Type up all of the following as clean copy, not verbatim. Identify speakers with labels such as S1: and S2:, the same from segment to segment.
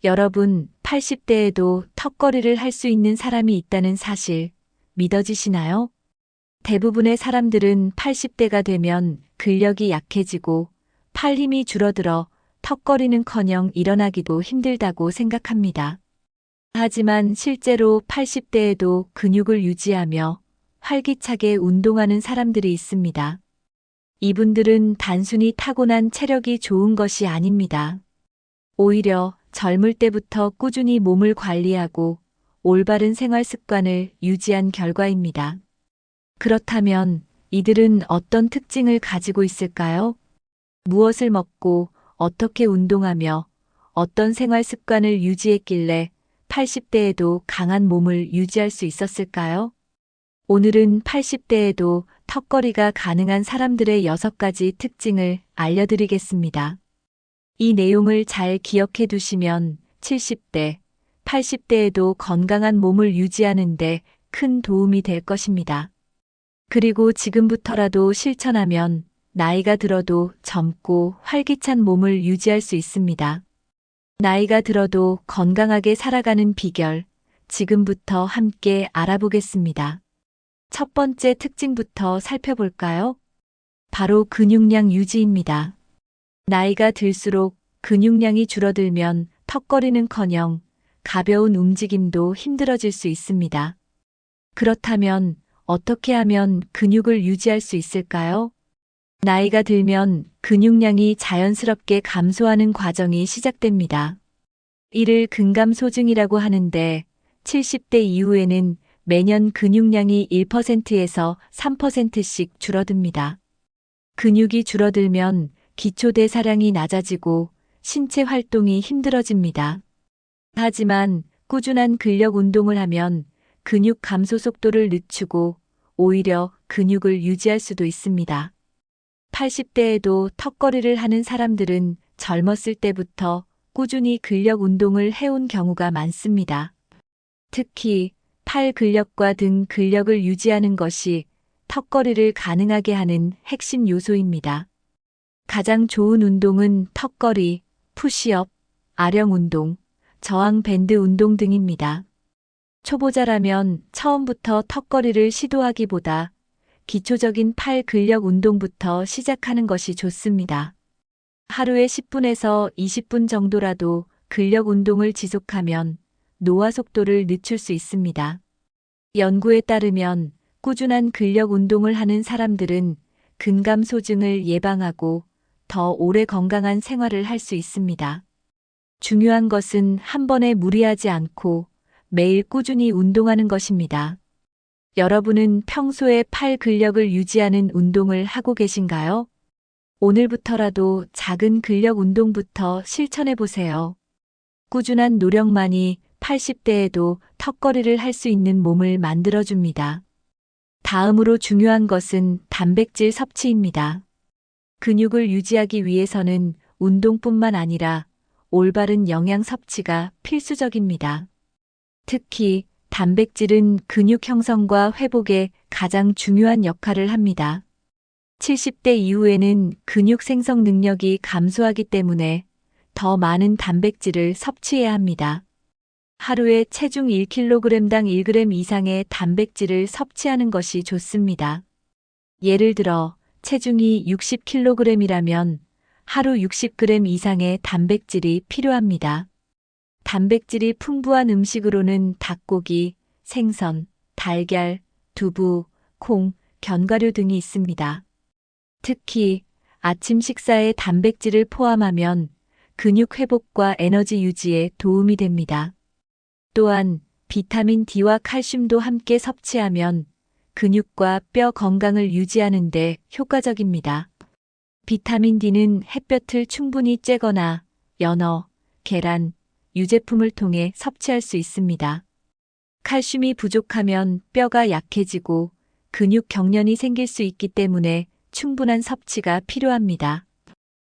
S1: 여러분, 80대에도 턱걸이를 할 수 있는 사람이 있다는 사실 믿어지시나요? 대부분의 사람들은 80대가 되면 근력이 약해지고 팔 힘이 줄어들어 턱걸이는커녕 일어나기도 힘들다고 생각합니다. 하지만 실제로 80대에도 근육을 유지하며 활기차게 운동하는 사람들이 있습니다. 이분들은 단순히 타고난 체력이 좋은 것이 아닙니다. 오히려 젊을 때부터 꾸준히 몸을 관리하고 올바른 생활 습관을 유지한 결과입니다. 그렇다면 이들은 어떤 특징을 가지고 있을까요? 무엇을 먹고 어떻게 운동하며 어떤 생활 습관을 유지했길래 80대에도 강한 몸을 유지할 수 있었을까요? 오늘은 80대에도 턱걸이가 가능한 사람들의 6가지 특징을 알려드리겠습니다. 이 내용을 잘 기억해 두시면 70대, 80대에도 건강한 몸을 유지하는 데 큰 도움이 될 것입니다. 그리고 지금부터라도 실천하면 나이가 들어도 젊고 활기찬 몸을 유지할 수 있습니다. 나이가 들어도 건강하게 살아가는 비결, 지금부터 함께 알아보겠습니다. 첫 번째 특징부터 살펴볼까요? 바로 근육량 유지입니다. 나이가 들수록 근육량이 줄어들면 턱걸이는커녕 가벼운 움직임도 힘들어질 수 있습니다. 그렇다면 어떻게 하면 근육을 유지할 수 있을까요? 나이가 들면 근육량이 자연스럽게 감소하는 과정이 시작됩니다. 이를 근감소증이라고 하는데 70대 이후에는 매년 근육량이 1%에서 3%씩 줄어듭니다. 근육이 줄어들면 기초대사량이 낮아지고 신체 활동이 힘들어집니다. 하지만 꾸준한 근력 운동을 하면 근육 감소 속도를 늦추고 오히려 근육을 유지할 수도 있습니다. 80대에도 턱걸이를 하는 사람들은 젊었을 때부터 꾸준히 근력 운동을 해온 경우가 많습니다. 특히 팔 근력과 등 근력을 유지하는 것이 턱걸이를 가능하게 하는 핵심 요소입니다. 가장 좋은 운동은 턱걸이, 푸시업, 아령 운동, 저항 밴드 운동 등입니다. 초보자라면 처음부터 턱걸이를 시도하기보다 기초적인 팔 근력 운동부터 시작하는 것이 좋습니다. 하루에 10분에서 20분 정도라도 근력 운동을 지속하면 노화 속도를 늦출 수 있습니다. 연구에 따르면 꾸준한 근력 운동을 하는 사람들은 근감소증을 예방하고 더 오래 건강한 생활을 할 수 있습니다. 중요한 것은 한 번에 무리하지 않고 매일 꾸준히 운동하는 것입니다. 여러분은 평소에 팔 근력을 유지하는 운동을 하고 계신가요? 오늘부터라도 작은 근력 운동부터 실천해 보세요. 꾸준한 노력만이 80대에도 턱걸이를 할 수 있는 몸을 만들어줍니다. 다음으로 중요한 것은 단백질 섭취입니다. 근육을 유지하기 위해서는 운동뿐만 아니라 올바른 영양 섭취가 필수적입니다. 특히 단백질은 근육 형성과 회복에 가장 중요한 역할을 합니다. 70대 이후에는 근육 생성 능력이 감소하기 때문에 더 많은 단백질을 섭취해야 합니다. 하루에 체중 1kg당 1g 이상의 단백질을 섭취하는 것이 좋습니다. 예를 들어 체중이 60kg이라면 하루 60g 이상의 단백질이 필요합니다. 단백질이 풍부한 음식으로는 닭고기, 생선, 달걀, 두부, 콩, 견과류 등이 있습니다. 특히 아침 식사에 단백질을 포함하면 근육 회복과 에너지 유지에 도움이 됩니다. 또한 비타민 D와 칼슘도 함께 섭취하면 근육과 뼈 건강을 유지하는 데 효과적입니다. 비타민 D는 햇볕을 충분히 쬐거나 연어, 계란, 유제품을 통해 섭취할 수 있습니다. 칼슘이 부족하면 뼈가 약해지고 근육 경련이 생길 수 있기 때문에 충분한 섭취가 필요합니다.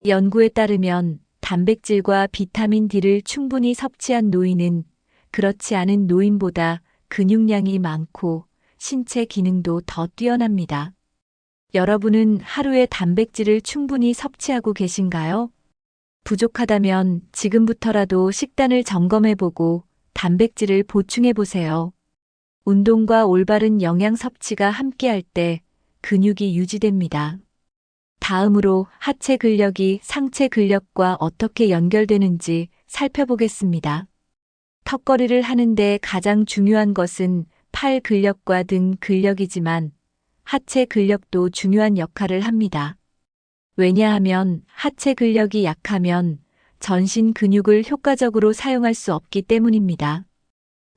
S1: 연구에 따르면 단백질과 비타민 D를 충분히 섭취한 노인은 그렇지 않은 노인보다 근육량이 많고 신체 기능도 더 뛰어납니다. 여러분은 하루에 단백질을 충분히 섭취하고 계신가요? 부족하다면 지금부터라도 식단을 점검해보고 단백질을 보충해보세요. 운동과 올바른 영양 섭취가 함께할 때 근육이 유지됩니다. 다음으로 하체 근력이 상체 근력과 어떻게 연결되는지 살펴보겠습니다. 턱걸이를 하는데 가장 중요한 것은 팔 근력과 등 근력이지만 하체 근력도 중요한 역할을 합니다. 왜냐하면 하체 근력이 약하면 전신 근육을 효과적으로 사용할 수 없기 때문입니다.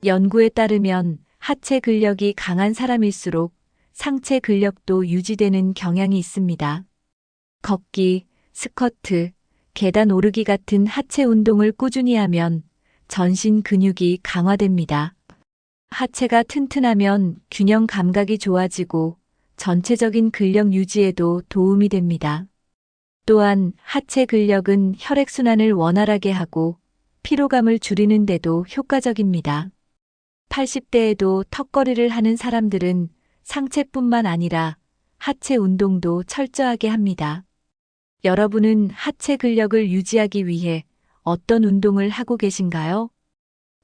S1: 연구에 따르면 하체 근력이 강한 사람일수록 상체 근력도 유지되는 경향이 있습니다. 걷기, 스쿼트, 계단 오르기 같은 하체 운동을 꾸준히 하면 전신 근육이 강화됩니다. 하체가 튼튼하면 균형 감각이 좋아지고 전체적인 근력 유지에도 도움이 됩니다. 또한 하체 근력은 혈액순환을 원활하게 하고 피로감을 줄이는 데도 효과적입니다. 80대에도 턱걸이를 하는 사람들은 상체뿐만 아니라 하체 운동도 철저하게 합니다. 여러분은 하체 근력을 유지하기 위해 어떤 운동을 하고 계신가요?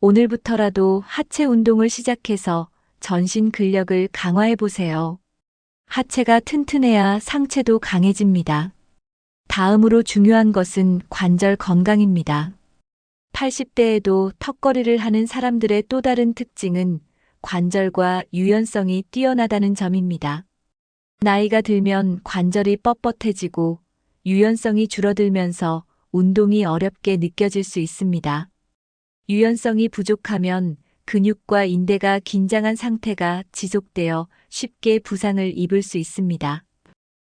S1: 오늘부터라도 하체 운동을 시작해서 전신 근력을 강화해 보세요. 하체가 튼튼해야 상체도 강해집니다. 다음으로 중요한 것은 관절 건강입니다. 80대에도 턱걸이를 하는 사람들의 또 다른 특징은 관절과 유연성이 뛰어나다는 점입니다. 나이가 들면 관절이 뻣뻣해지고 유연성이 줄어들면서 운동이 어렵게 느껴질 수 있습니다. 유연성이 부족하면 근육과 인대가 긴장한 상태가 지속되어 쉽게 부상을 입을 수 있습니다.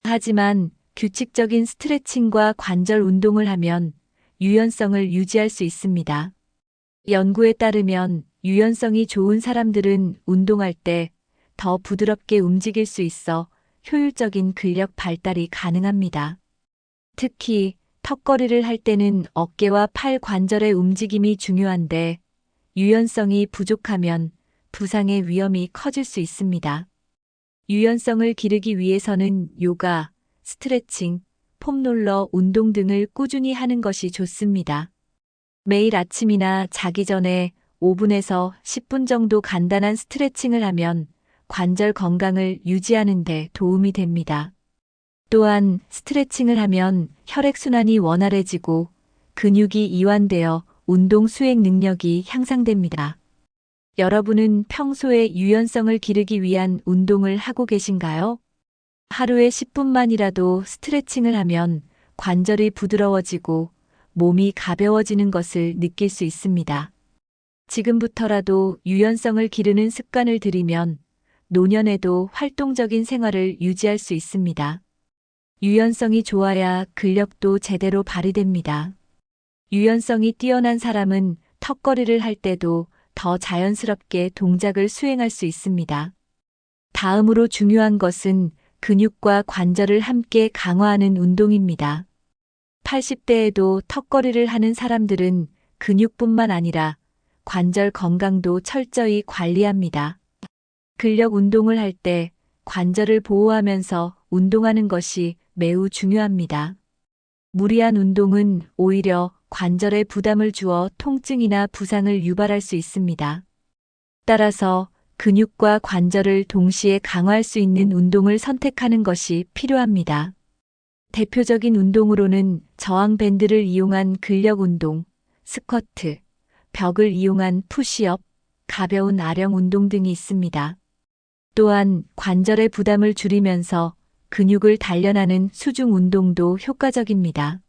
S1: 하지만 규칙적인 스트레칭과 관절 운동을 하면 유연성을 유지할 수 있습니다. 연구에 따르면 유연성이 좋은 사람들은 운동할 때 더 부드럽게 움직일 수 있어 효율적인 근력 발달이 가능합니다. 특히 턱걸이를 할 때는 어깨와 팔 관절의 움직임이 중요한데 유연성이 부족하면 부상의 위험이 커질 수 있습니다. 유연성을 기르기 위해서는 요가, 스트레칭, 폼롤러 운동 등을 꾸준히 하는 것이 좋습니다. 매일 아침이나 자기 전에 5분에서 10분 정도 간단한 스트레칭을 하면 관절 건강을 유지하는 데 도움이 됩니다. 또한 스트레칭을 하면 혈액순환이 원활해지고 근육이 이완되어 운동 수행 능력이 향상됩니다. 여러분은 평소에 유연성을 기르기 위한 운동을 하고 계신가요? 하루에 10분만이라도 스트레칭을 하면 관절이 부드러워지고 몸이 가벼워지는 것을 느낄 수 있습니다. 지금부터라도 유연성을 기르는 습관을 들이면 노년에도 활동적인 생활을 유지할 수 있습니다. 유연성이 좋아야 근력도 제대로 발휘됩니다. 유연성이 뛰어난 사람은 턱걸이를 할 때도 더 자연스럽게 동작을 수행할 수 있습니다. 다음으로 중요한 것은 근육과 관절을 함께 강화하는 운동입니다. 80대에도 턱걸이를 하는 사람들은 근육뿐만 아니라 관절 건강도 철저히 관리합니다. 근력 운동을 할 때 관절을 보호하면서 운동하는 것이 매우 중요합니다. 무리한 운동은 오히려 관절에 부담을 주어 통증이나 부상을 유발할 수 있습니다. 따라서 근육과 관절을 동시에 강화할 수 있는 운동을 선택하는 것이 필요합니다. 대표적인 운동으로는 저항 밴드를 이용한 근력 운동, 스쿼트, 벽을 이용한 푸시업, 가벼운 아령 운동 등이 있습니다. 또한 관절의 부담을 줄이면서 근육을 단련하는 수중 운동도 효과적입니다.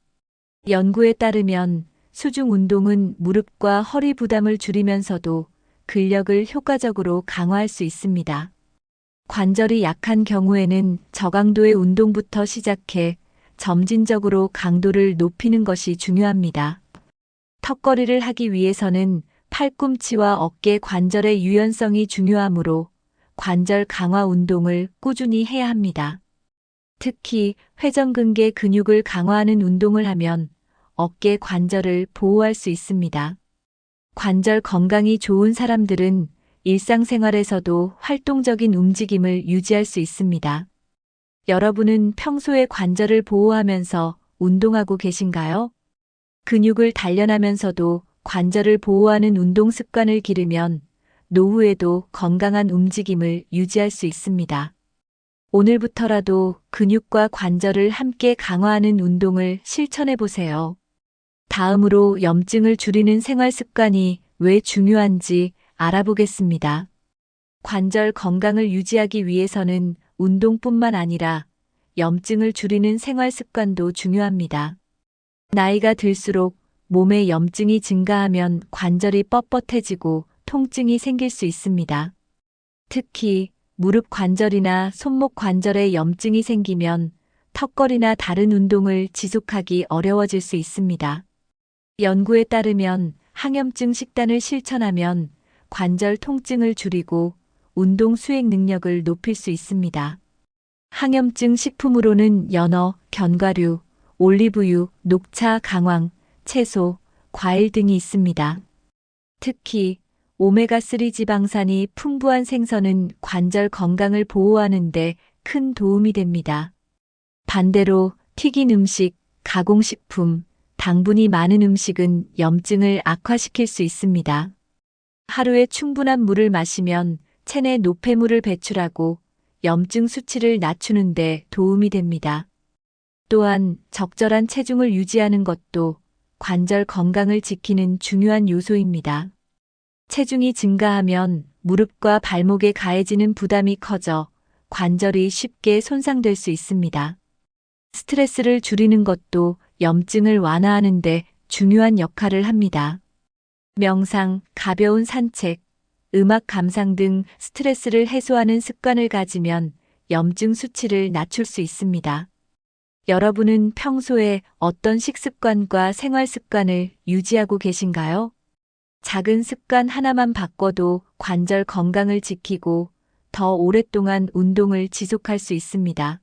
S1: 연구에 따르면 수중 운동은 무릎과 허리 부담을 줄이면서도 근력을 효과적으로 강화할 수 있습니다. 관절이 약한 경우에는 저강도의 운동부터 시작해 점진적으로 강도를 높이는 것이 중요합니다. 턱걸이를 하기 위해서는 팔꿈치와 어깨 관절의 유연성이 중요하므로 관절 강화 운동을 꾸준히 해야 합니다. 특히 회전근개 근육을 강화하는 운동을 하면 어깨 관절을 보호할 수 있습니다. 관절 건강이 좋은 사람들은 일상생활에서도 활동적인 움직임을 유지할 수 있습니다. 여러분은 평소에 관절을 보호하면서 운동하고 계신가요? 근육을 단련하면서도 관절을 보호하는 운동 습관을 기르면 노후에도 건강한 움직임을 유지할 수 있습니다. 오늘부터라도 근육과 관절을 함께 강화하는 운동을 실천해 보세요. 다음으로 염증을 줄이는 생활 습관이 왜 중요한지 알아보겠습니다. 관절 건강을 유지하기 위해서는 운동뿐만 아니라 염증을 줄이는 생활 습관도 중요합니다. 나이가 들수록 몸에 염증이 증가하면 관절이 뻣뻣해지고 통증이 생길 수 있습니다. 특히 무릎 관절이나 손목 관절에 염증이 생기면 턱걸이나 다른 운동을 지속하기 어려워질 수 있습니다. 연구에 따르면 항염증 식단을 실천하면 관절 통증을 줄이고 운동 수행 능력을 높일 수 있습니다. 항염증 식품으로는 연어, 견과류, 올리브유, 녹차, 강황, 채소, 과일 등이 있습니다. 특히 오메가3 지방산이 풍부한 생선은 관절 건강을 보호하는 데 큰 도움이 됩니다. 반대로 튀긴 음식, 가공식품, 당분이 많은 음식은 염증을 악화시킬 수 있습니다. 하루에 충분한 물을 마시면 체내 노폐물을 배출하고 염증 수치를 낮추는 데 도움이 됩니다. 또한 적절한 체중을 유지하는 것도 관절 건강을 지키는 중요한 요소입니다. 체중이 증가하면 무릎과 발목에 가해지는 부담이 커져 관절이 쉽게 손상될 수 있습니다. 스트레스를 줄이는 것도 염증을 완화하는 데 중요한 역할을 합니다. 명상, 가벼운 산책, 음악 감상 등 스트레스를 해소하는 습관을 가지면 염증 수치를 낮출 수 있습니다. 여러분은 평소에 어떤 식습관과 생활 습관을 유지하고 계신가요? 작은 습관 하나만 바꿔도 관절 건강을 지키고 더 오랫동안 운동을 지속할 수 있습니다.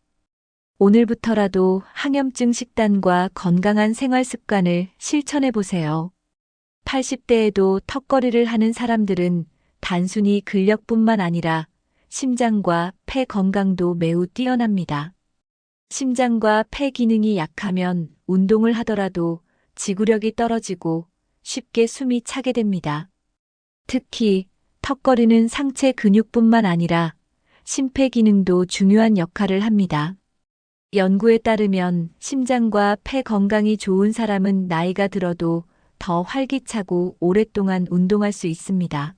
S1: 오늘부터라도 항염증 식단과 건강한 생활 습관을 실천해 보세요. 80대에도 턱걸이를 하는 사람들은 단순히 근력뿐만 아니라 심장과 폐 건강도 매우 뛰어납니다. 심장과 폐 기능이 약하면 운동을 하더라도 지구력이 떨어지고 쉽게 숨이 차게 됩니다. 특히 턱걸이는 상체 근육뿐만 아니라 심폐 기능도 중요한 역할을 합니다. 연구에 따르면 심장과 폐 건강이 좋은 사람은 나이가 들어도 더 활기차고 오랫동안 운동할 수 있습니다.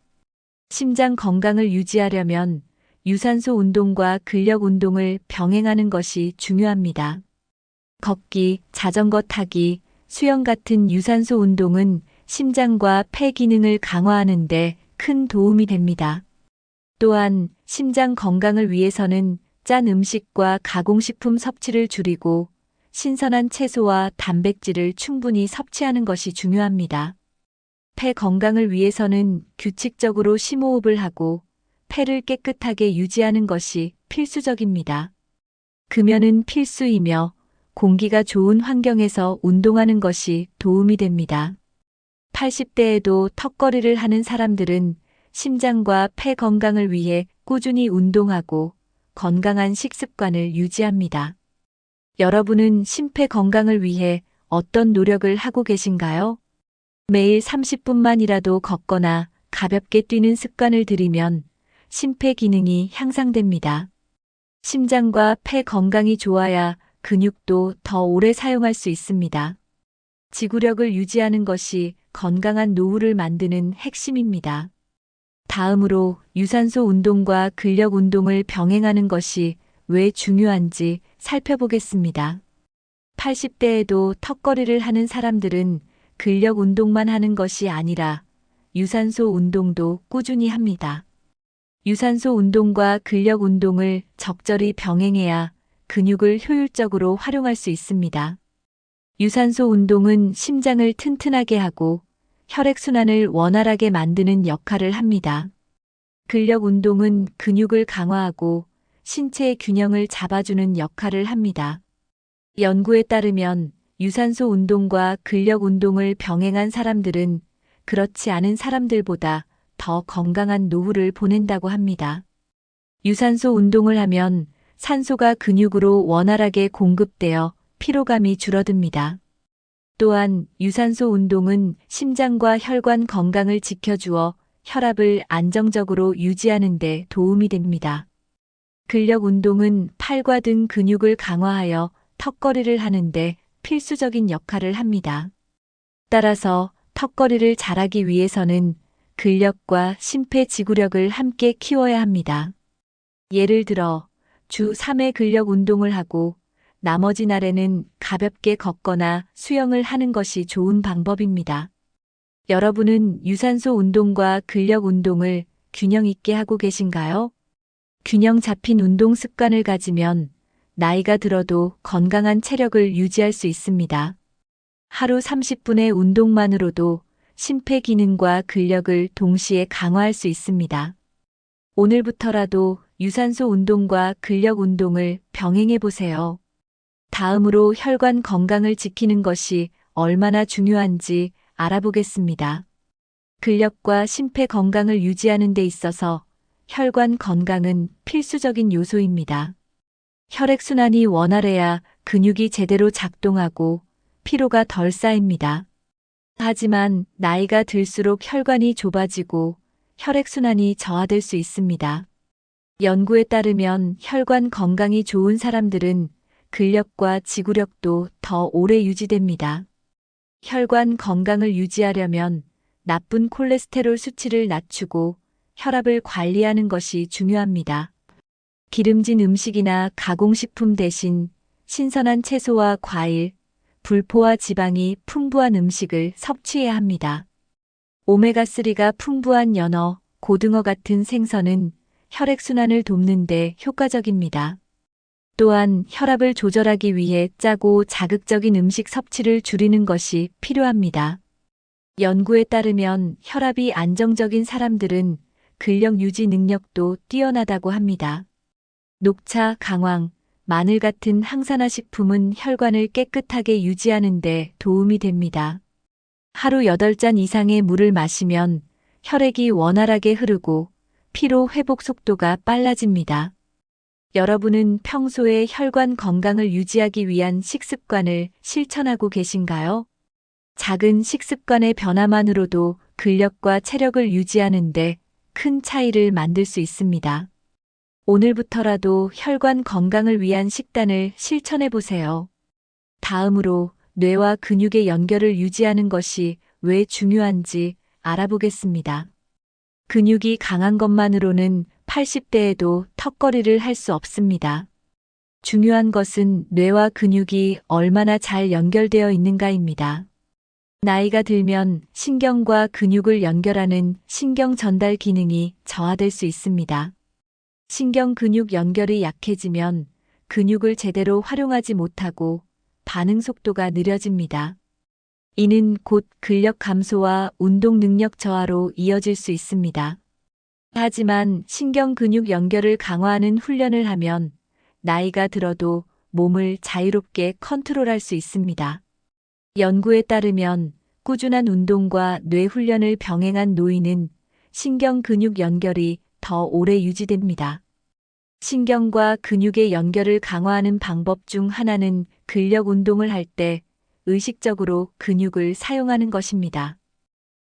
S1: 심장 건강을 유지하려면 유산소 운동과 근력 운동을 병행하는 것이 중요합니다. 걷기, 자전거 타기, 수영 같은 유산소 운동은 심장과 폐 기능을 강화하는 데 큰 도움이 됩니다. 또한 심장 건강을 위해서는 짠 음식과 가공식품 섭취를 줄이고 신선한 채소와 단백질을 충분히 섭취하는 것이 중요합니다. 폐 건강을 위해서는 규칙적으로 심호흡을 하고 폐를 깨끗하게 유지하는 것이 필수적입니다. 금연은 필수이며 공기가 좋은 환경에서 운동하는 것이 도움이 됩니다. 80대에도 턱걸이를 하는 사람들은 심장과 폐 건강을 위해 꾸준히 운동하고 건강한 식습관을 유지합니다. 여러분은 심폐 건강을 위해 어떤 노력을 하고 계신가요? 매일 30분만이라도 걷거나 가볍게 뛰는 습관을 들이면 심폐 기능이 향상됩니다. 심장과 폐 건강이 좋아야 근육도 더 오래 사용할 수 있습니다. 지구력을 유지하는 것이 건강한 노후를 만드는 핵심입니다. 다음으로 유산소 운동과 근력 운동을 병행하는 것이 왜 중요한지 살펴보겠습니다. 80대에도 턱걸이를 하는 사람들은 근력 운동만 하는 것이 아니라 유산소 운동도 꾸준히 합니다. 유산소 운동과 근력 운동을 적절히 병행해야 근육을 효율적으로 활용할 수 있습니다. 유산소 운동은 심장을 튼튼하게 하고 혈액순환을 원활하게 만드는 역할을 합니다. 근력 운동은 근육을 강화하고 신체의 균형을 잡아주는 역할을 합니다. 연구에 따르면 유산소 운동과 근력 운동을 병행한 사람들은 그렇지 않은 사람들보다 더 건강한 노후를 보낸다고 합니다. 유산소 운동을 하면 산소가 근육으로 원활하게 공급되어 피로감이 줄어듭니다. 또한 유산소 운동은 심장과 혈관 건강을 지켜주어 혈압을 안정적으로 유지하는 데 도움이 됩니다. 근력 운동은 팔과 등 근육을 강화하여 턱걸이를 하는데 필수적인 역할을 합니다. 따라서 턱걸이를 잘하기 위해서는 근력과 심폐지구력을 함께 키워야 합니다. 예를 들어 주 3회 근력 운동을 하고 나머지 날에는 가볍게 걷거나 수영을 하는 것이 좋은 방법입니다. 여러분은 유산소 운동과 근력 운동을 균형 있게 하고 계신가요? 균형 잡힌 운동 습관을 가지면 나이가 들어도 건강한 체력을 유지할 수 있습니다. 하루 30분의 운동만으로도 심폐 기능과 근력을 동시에 강화할 수 있습니다. 오늘부터라도 유산소 운동과 근력 운동을 병행해 보세요. 다음으로 혈관 건강을 지키는 것이 얼마나 중요한지 알아보겠습니다. 근력과 심폐 건강을 유지하는 데 있어서 혈관 건강은 필수적인 요소입니다. 혈액순환이 원활해야 근육이 제대로 작동하고 피로가 덜 쌓입니다. 하지만 나이가 들수록 혈관이 좁아지고 혈액순환이 저하될 수 있습니다. 연구에 따르면 혈관 건강이 좋은 사람들은 근력과 지구력도 더 오래 유지됩니다. 혈관 건강을 유지하려면 나쁜 콜레스테롤 수치를 낮추고 혈압을 관리하는 것이 중요합니다. 기름진 음식이나 가공식품 대신 신선한 채소와 과일, 불포화 지방이 풍부한 음식을 섭취해야 합니다. 오메가3가 풍부한 연어, 고등어 같은 생선은 혈액순환을 돕는 데 효과적입니다. 또한 혈압을 조절하기 위해 짜고 자극적인 음식 섭취를 줄이는 것이 필요합니다. 연구에 따르면 혈압이 안정적인 사람들은 근력 유지 능력도 뛰어나다고 합니다. 녹차, 강황, 마늘 같은 항산화 식품은 혈관을 깨끗하게 유지하는 데 도움이 됩니다. 하루 8잔 이상의 물을 마시면 혈액이 원활하게 흐르고 피로 회복 속도가 빨라집니다. 여러분은 평소에 혈관 건강을 유지하기 위한 식습관을 실천하고 계신가요? 작은 식습관의 변화만으로도 근력과 체력을 유지하는데 큰 차이를 만들 수 있습니다. 오늘부터라도 혈관 건강을 위한 식단을 실천해 보세요. 다음으로 뇌와 근육의 연결을 유지하는 것이 왜 중요한지 알아보겠습니다. 근육이 강한 것만으로는 80대에도 턱걸이를 할 수 없습니다. 중요한 것은 뇌와 근육이 얼마나 잘 연결되어 있는가입니다. 나이가 들면 신경과 근육을 연결하는 신경 전달 기능이 저하될 수 있습니다. 신경 근육 연결이 약해지면 근육을 제대로 활용하지 못하고 반응 속도가 느려집니다. 이는 곧 근력 감소와 운동 능력 저하로 이어질 수 있습니다. 하지만 신경 근육 연결을 강화하는 훈련을 하면 나이가 들어도 몸을 자유롭게 컨트롤할 수 있습니다. 연구에 따르면 꾸준한 운동과 뇌 훈련을 병행한 노인은 신경 근육 연결이 더 오래 유지됩니다. 신경과 근육의 연결을 강화하는 방법 중 하나는 근력 운동을 할 때 의식적으로 근육을 사용하는 것입니다.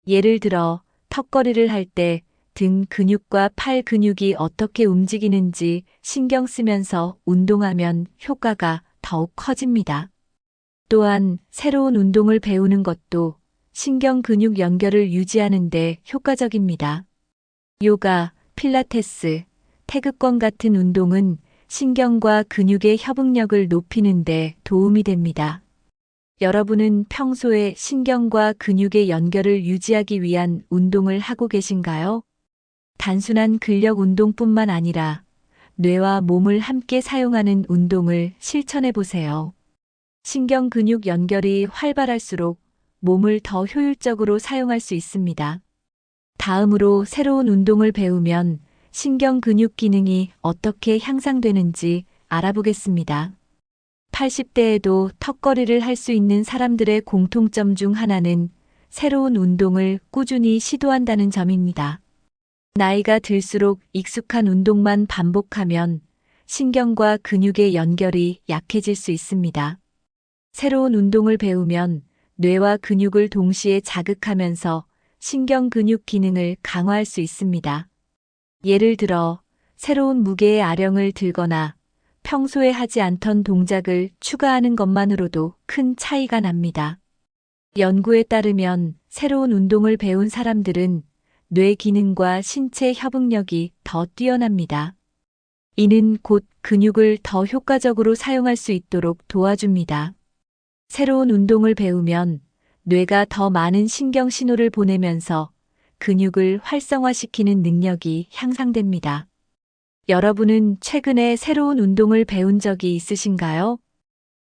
S1: 예를 들어 턱걸이를 할 때 등 근육과 팔 근육이 어떻게 움직이는지 신경 쓰면서 운동하면 효과가 더욱 커집니다. 또한 새로운 운동을 배우는 것도 신경 근육 연결을 유지하는 데 효과적입니다. 요가, 필라테스, 태극권 같은 운동은 신경과 근육의 협응력을 높이는 데 도움이 됩니다. 여러분은 평소에 신경과 근육의 연결을 유지하기 위한 운동을 하고 계신가요? 단순한 근력 운동뿐만 아니라 뇌와 몸을 함께 사용하는 운동을 실천해 보세요. 신경 근육 연결이 활발할수록 몸을 더 효율적으로 사용할 수 있습니다. 다음으로 새로운 운동을 배우면 신경 근육 기능이 어떻게 향상되는지 알아보겠습니다. 80대에도 턱걸이를 할 수 있는 사람들의 공통점 중 하나는 새로운 운동을 꾸준히 시도한다는 점입니다. 나이가 들수록 익숙한 운동만 반복하면 신경과 근육의 연결이 약해질 수 있습니다. 새로운 운동을 배우면 뇌와 근육을 동시에 자극하면서 신경 근육 기능을 강화할 수 있습니다. 예를 들어 새로운 무게의 아령을 들거나 평소에 하지 않던 동작을 추가하는 것만으로도 큰 차이가 납니다. 연구에 따르면 새로운 운동을 배운 사람들은 뇌 기능과 신체 협응력이 더 뛰어납니다. 이는 곧 근육을 더 효과적으로 사용할 수 있도록 도와줍니다. 새로운 운동을 배우면 뇌가 더 많은 신경 신호를 보내면서 근육을 활성화시키는 능력이 향상됩니다. 여러분은 최근에 새로운 운동을 배운 적이 있으신가요?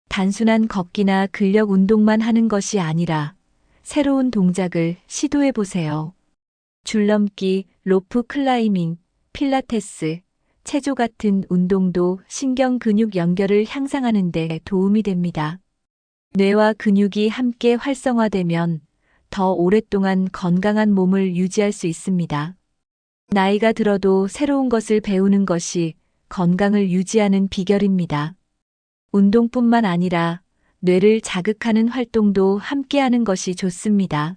S1: 단순한 걷기나 근력 운동만 하는 것이 아니라 새로운 동작을 시도해 보세요. 줄넘기, 로프 클라이밍, 필라테스, 체조 같은 운동도 신경 근육 연결을 향상하는 데 도움이 됩니다. 뇌와 근육이 함께 활성화되면 더 오랫동안 건강한 몸을 유지할 수 있습니다. 나이가 들어도 새로운 것을 배우는 것이 건강을 유지하는 비결입니다. 운동뿐만 아니라 뇌를 자극하는 활동도 함께하는 것이 좋습니다.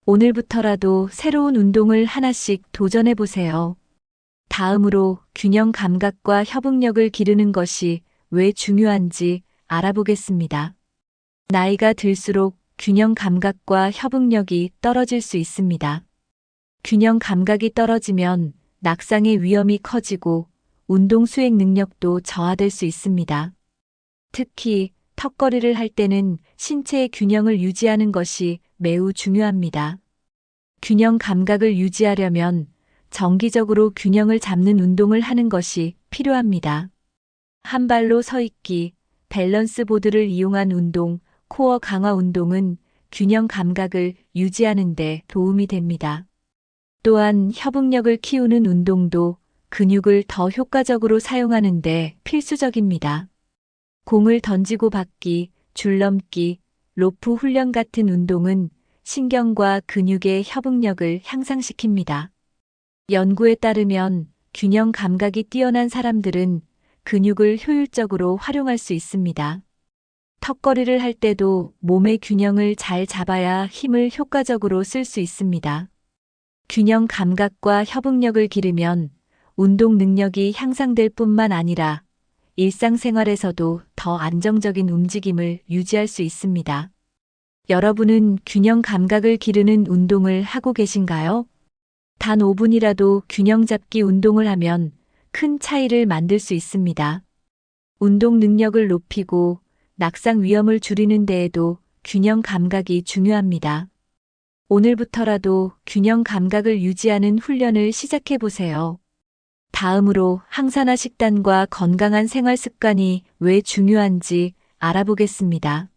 S1: 오늘부터라도 새로운 운동을 하나씩 도전해 보세요. 다음으로 균형 감각과 협응력을 기르는 것이 왜 중요한지 알아보겠습니다. 나이가 들수록 균형 감각과 협응력이 떨어질 수 있습니다. 균형 감각이 떨어지면 낙상의 위험이 커지고 운동 수행 능력도 저하될 수 있습니다. 특히 턱걸이를 할 때는 신체의 균형을 유지하는 것이 매우 중요합니다. 균형 감각을 유지하려면 정기적으로 균형을 잡는 운동을 하는 것이 필요합니다. 한 발로 서 있기, 밸런스 보드를 이용한 운동, 코어 강화 운동은 균형 감각을 유지하는 데 도움이 됩니다. 또한 협응력을 키우는 운동도 근육을 더 효과적으로 사용하는 데 필수적입니다. 공을 던지고 받기, 줄넘기, 로프 훈련 같은 운동은 신경과 근육의 협응력을 향상시킵니다. 연구에 따르면 균형 감각이 뛰어난 사람들은 근육을 효율적으로 활용할 수 있습니다. 턱걸이를 할 때도 몸의 균형을 잘 잡아야 힘을 효과적으로 쓸 수 있습니다. 균형 감각과 협응력을 기르면 운동 능력이 향상될 뿐만 아니라 일상생활에서도 더 안정적인 움직임을 유지할 수 있습니다. 여러분은 균형 감각을 기르는 운동을 하고 계신가요? 단 5분이라도 균형 잡기 운동을 하면 큰 차이를 만들 수 있습니다. 운동 능력을 높이고 낙상 위험을 줄이는 데에도 균형 감각이 중요합니다. 오늘부터라도 균형 감각을 유지하는 훈련을 시작해 보세요. 다음으로 항산화 식단과 건강한 생활 습관이 왜 중요한지 알아보겠습니다.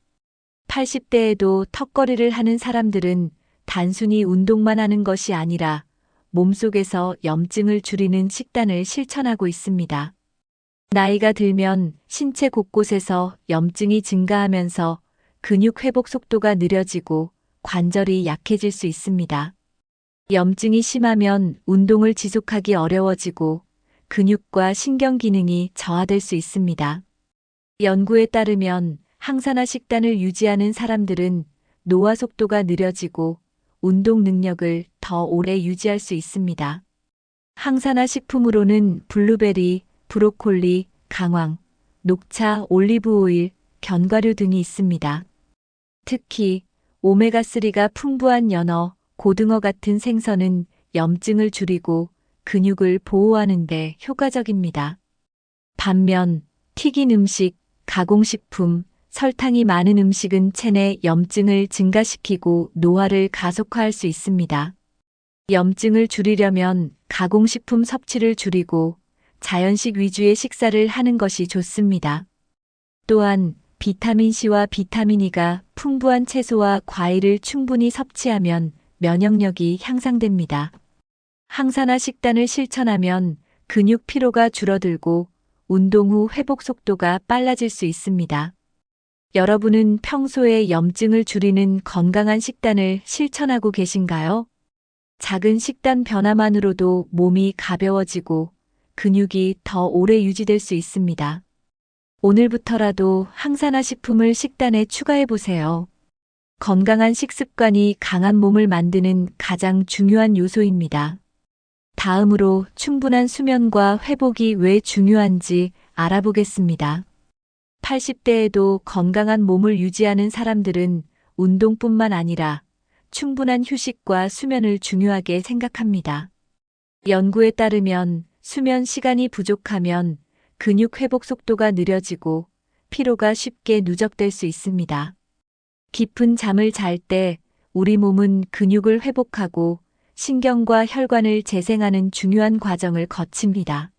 S1: 80대에도 턱걸이를 하는 사람들은 단순히 운동만 하는 것이 아니라 몸속에서 염증을 줄이는 식단을 실천하고 있습니다. 나이가 들면 신체 곳곳에서 염증이 증가하면서 근육 회복 속도가 느려지고 관절이 약해질 수 있습니다. 염증이 심하면 운동을 지속하기 어려워지고 근육과 신경 기능이 저하될 수 있습니다. 연구에 따르면 항산화 식단을 유지하는 사람들은 노화 속도가 느려지고 운동 능력을 더 오래 유지할 수 있습니다. 항산화 식품으로는 블루베리, 브로콜리, 강황, 녹차, 올리브 오일, 견과류 등이 있습니다. 특히 오메가3가 풍부한 연어, 고등어 같은 생선은 염증을 줄이고 근육을 보호하는 데 효과적입니다. 반면 튀긴 음식, 가공식품, 설탕이 많은 음식은 체내 염증을 증가시키고 노화를 가속화할 수 있습니다. 염증을 줄이려면 가공식품 섭취를 줄이고 자연식 위주의 식사를 하는 것이 좋습니다. 또한 비타민C와 비타민E가 풍부한 채소와 과일을 충분히 섭취하면 면역력이 향상됩니다. 항산화 식단을 실천하면 근육 피로가 줄어들고 운동 후 회복 속도가 빨라질 수 있습니다. 여러분은 평소에 염증을 줄이는 건강한 식단을 실천하고 계신가요? 작은 식단 변화만으로도 몸이 가벼워지고 근육이 더 오래 유지될 수 있습니다. 오늘부터라도 항산화 식품을 식단에 추가해 보세요. 건강한 식습관이 강한 몸을 만드는 가장 중요한 요소입니다. 다음으로 충분한 수면과 회복이 왜 중요한지 알아보겠습니다. 80대에도 건강한 몸을 유지하는 사람들은 운동뿐만 아니라 충분한 휴식과 수면을 중요하게 생각합니다. 연구에 따르면 수면 시간이 부족하면 근육 회복 속도가 느려지고 피로가 쉽게 누적될 수 있습니다. 깊은 잠을 잘 때 우리 몸은 근육을 회복하고 신경과 혈관을 재생하는 중요한 과정을 거칩니다.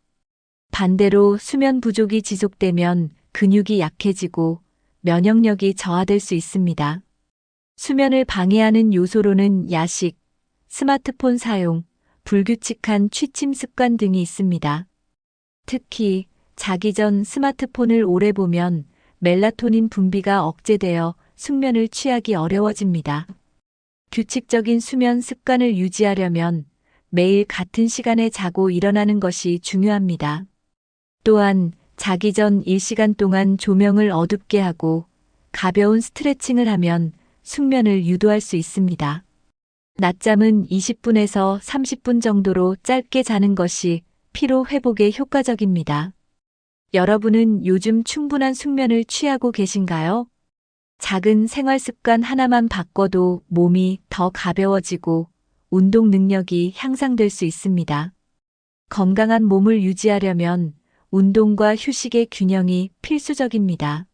S1: 반대로 수면 부족이 지속되면 근육이 약해지고 면역력이 저하될 수 있습니다. 수면을 방해하는 요소로는 야식, 스마트폰 사용, 불규칙한 취침 습관 등이 있습니다. 특히 자기 전 스마트폰을 오래 보면 멜라토닌 분비가 억제되어 숙면을 취하기 어려워집니다. 규칙적인 수면 습관을 유지하려면 매일 같은 시간에 자고 일어나는 것이 중요합니다. 또한 자기 전 1시간 동안 조명을 어둡게 하고 가벼운 스트레칭을 하면 숙면을 유도할 수 있습니다. 낮잠은 20분에서 30분 정도로 짧게 자는 것이 피로 회복에 효과적입니다. 여러분은 요즘 충분한 숙면을 취하고 계신가요? 작은 생활 습관 하나만 바꿔도 몸이 더 가벼워지고 운동 능력이 향상될 수 있습니다. 건강한 몸을 유지하려면 운동과 휴식의 균형이 필수적입니다.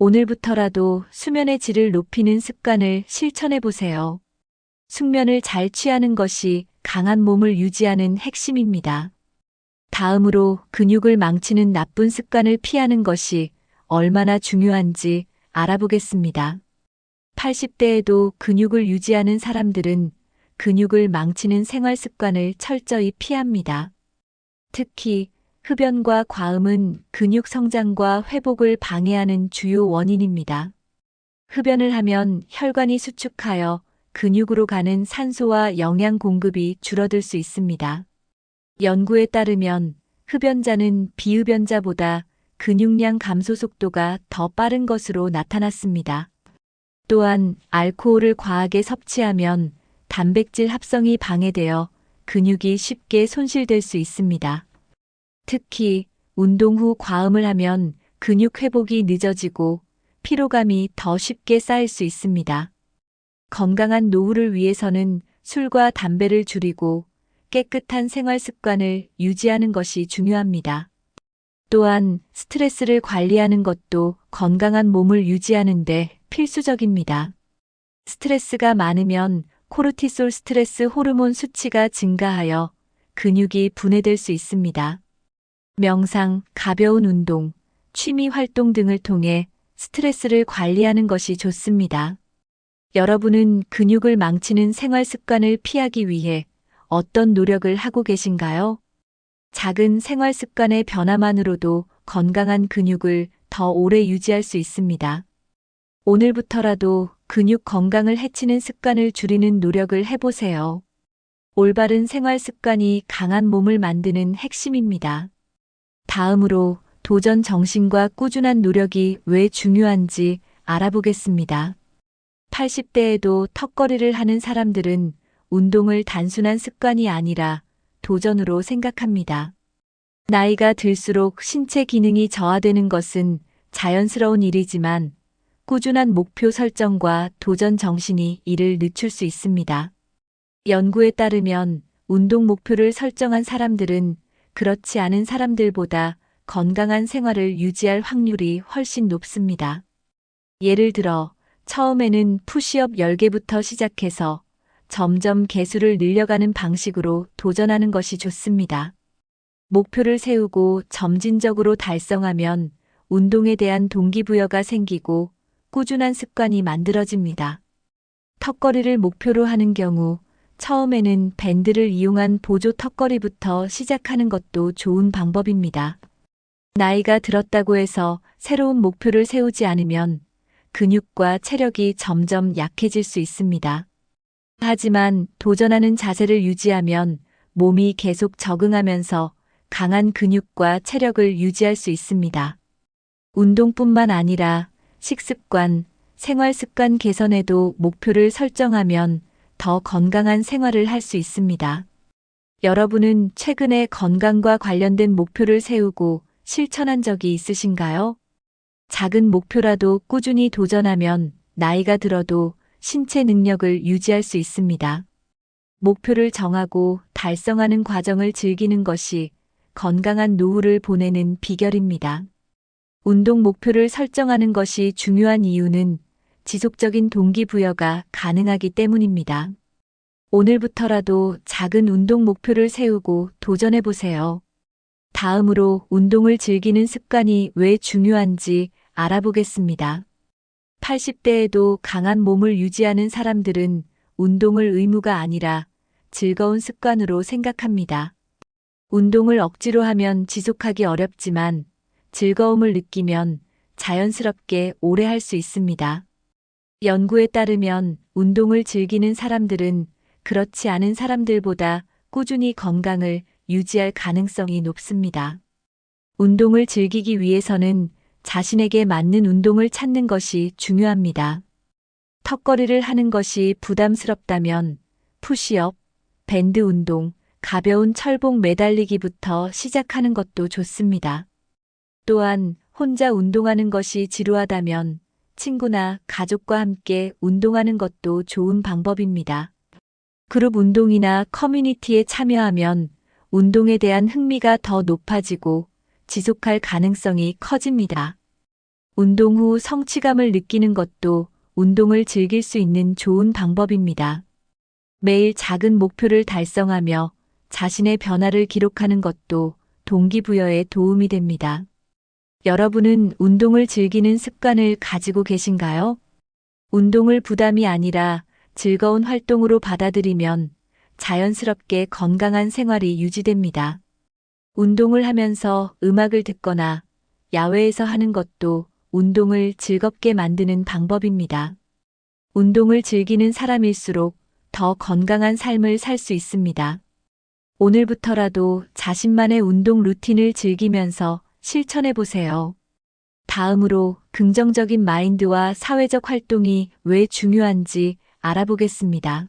S1: 오늘부터라도 수면의 질을 높이는 습관을 실천해 보세요. 숙면을 잘 취하는 것이 강한 몸을 유지하는 핵심입니다. 다음으로 근육을 망치는 나쁜 습관을 피하는 것이 얼마나 중요한지 알아보겠습니다. 80대에도 근육을 유지하는 사람들은 근육을 망치는 생활 습관을 철저히 피합니다. 특히 흡연과 과음은 근육 성장과 회복을 방해하는 주요 원인입니다. 흡연을 하면 혈관이 수축하여 근육으로 가는 산소와 영양 공급이 줄어들 수 있습니다. 연구에 따르면 흡연자는 비흡연자보다 근육량 감소 속도가 더 빠른 것으로 나타났습니다. 또한 알코올을 과하게 섭취하면 단백질 합성이 방해되어 근육이 쉽게 손실될 수 있습니다. 특히 운동 후 과음을 하면 근육 회복이 늦어지고 피로감이 더 쉽게 쌓일 수 있습니다. 건강한 노후를 위해서는 술과 담배를 줄이고 깨끗한 생활 습관을 유지하는 것이 중요합니다. 또한 스트레스를 관리하는 것도 건강한 몸을 유지하는 데 필수적입니다. 스트레스가 많으면 코르티솔 스트레스 호르몬 수치가 증가하여 근육이 분해될 수 있습니다. 명상, 가벼운 운동, 취미 활동 등을 통해 스트레스를 관리하는 것이 좋습니다. 여러분은 근육을 망치는 생활 습관을 피하기 위해 어떤 노력을 하고 계신가요? 작은 생활 습관의 변화만으로도 건강한 근육을 더 오래 유지할 수 있습니다. 오늘부터라도 근육 건강을 해치는 습관을 줄이는 노력을 해보세요. 올바른 생활 습관이 강한 몸을 만드는 핵심입니다. 다음으로 도전 정신과 꾸준한 노력이 왜 중요한지 알아보겠습니다. 80대에도 턱걸이를 하는 사람들은 운동을 단순한 습관이 아니라 도전으로 생각합니다. 나이가 들수록 신체 기능이 저하되는 것은 자연스러운 일이지만 꾸준한 목표 설정과 도전 정신이 이를 늦출 수 있습니다. 연구에 따르면 운동 목표를 설정한 사람들은 그렇지 않은 사람들보다 건강한 생활을 유지할 확률이 훨씬 높습니다. 예를 들어 처음에는 푸시업 10개부터 시작해서 점점 개수를 늘려가는 방식으로 도전하는 것이 좋습니다. 목표를 세우고 점진적으로 달성하면 운동에 대한 동기부여가 생기고 꾸준한 습관이 만들어집니다. 턱걸이를 목표로 하는 경우 처음에는 밴드를 이용한 보조 턱걸이부터 시작하는 것도 좋은 방법입니다. 나이가 들었다고 해서 새로운 목표를 세우지 않으면 근육과 체력이 점점 약해질 수 있습니다. 하지만 도전하는 자세를 유지하면 몸이 계속 적응하면서 강한 근육과 체력을 유지할 수 있습니다. 운동뿐만 아니라 식습관, 생활 습관 개선에도 목표를 설정하면 더 건강한 생활을 할 수 있습니다. 여러분은 최근에 건강과 관련된 목표를 세우고 실천한 적이 있으신가요? 작은 목표라도 꾸준히 도전하면 나이가 들어도 신체 능력을 유지할 수 있습니다. 목표를 정하고 달성하는 과정을 즐기는 것이 건강한 노후를 보내는 비결입니다. 운동 목표를 설정하는 것이 중요한 이유는 지속적인 동기부여가 가능하기 때문입니다. 오늘부터라도 작은 운동 목표를 세우고 도전해 보세요. 다음으로 운동을 즐기는 습관이 왜 중요한지 알아보겠습니다. 80대에도 강한 몸을 유지하는 사람들은 운동을 의무가 아니라 즐거운 습관으로 생각합니다. 운동을 억지로 하면 지속하기 어렵지만 즐거움을 느끼면 자연스럽게 오래 할 수 있습니다. 연구에 따르면 운동을 즐기는 사람들은 그렇지 않은 사람들보다 꾸준히 건강을 유지할 가능성이 높습니다. 운동을 즐기기 위해서는 자신에게 맞는 운동을 찾는 것이 중요합니다. 턱걸이를 하는 것이 부담스럽다면 푸시업, 밴드 운동, 가벼운 철봉 매달리기부터 시작하는 것도 좋습니다. 또한 혼자 운동하는 것이 지루하다면 친구나 가족과 함께 운동하는 것도 좋은 방법입니다. 그룹 운동이나 커뮤니티에 참여하면 운동에 대한 흥미가 더 높아지고 지속할 가능성이 커집니다. 운동 후 성취감을 느끼는 것도 운동을 즐길 수 있는 좋은 방법입니다. 매일 작은 목표를 달성하며 자신의 변화를 기록하는 것도 동기부여에 도움이 됩니다. 여러분은 운동을 즐기는 습관을 가지고 계신가요? 운동을 부담이 아니라 즐거운 활동으로 받아들이면 자연스럽게 건강한 생활이 유지됩니다. 운동을 하면서 음악을 듣거나 야외에서 하는 것도 운동을 즐겁게 만드는 방법입니다. 운동을 즐기는 사람일수록 더 건강한 삶을 살 수 있습니다. 오늘부터라도 자신만의 운동 루틴을 즐기면서 실천해 보세요. 다음으로 긍정적인 마인드와 사회적 활동이 왜 중요한지 알아보겠습니다.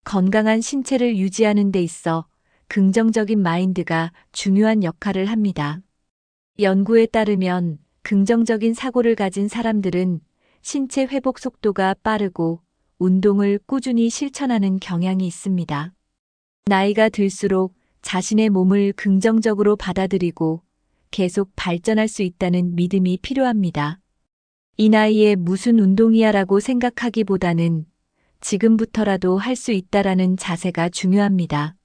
S1: 건강한 신체를 유지하는 데 있어 긍정적인 마인드가 중요한 역할을 합니다. 연구에 따르면 긍정적인 사고를 가진 사람들은 신체 회복 속도가 빠르고 운동을 꾸준히 실천하는 경향이 있습니다. 나이가 들수록 자신의 몸을 긍정적으로 받아들이고 계속 발전할 수 있다는 믿음이 필요합니다. 이 나이에 무슨 운동이야라고 생각하기보다는 지금부터라도 할 수 있다라는 자세가 중요합니다.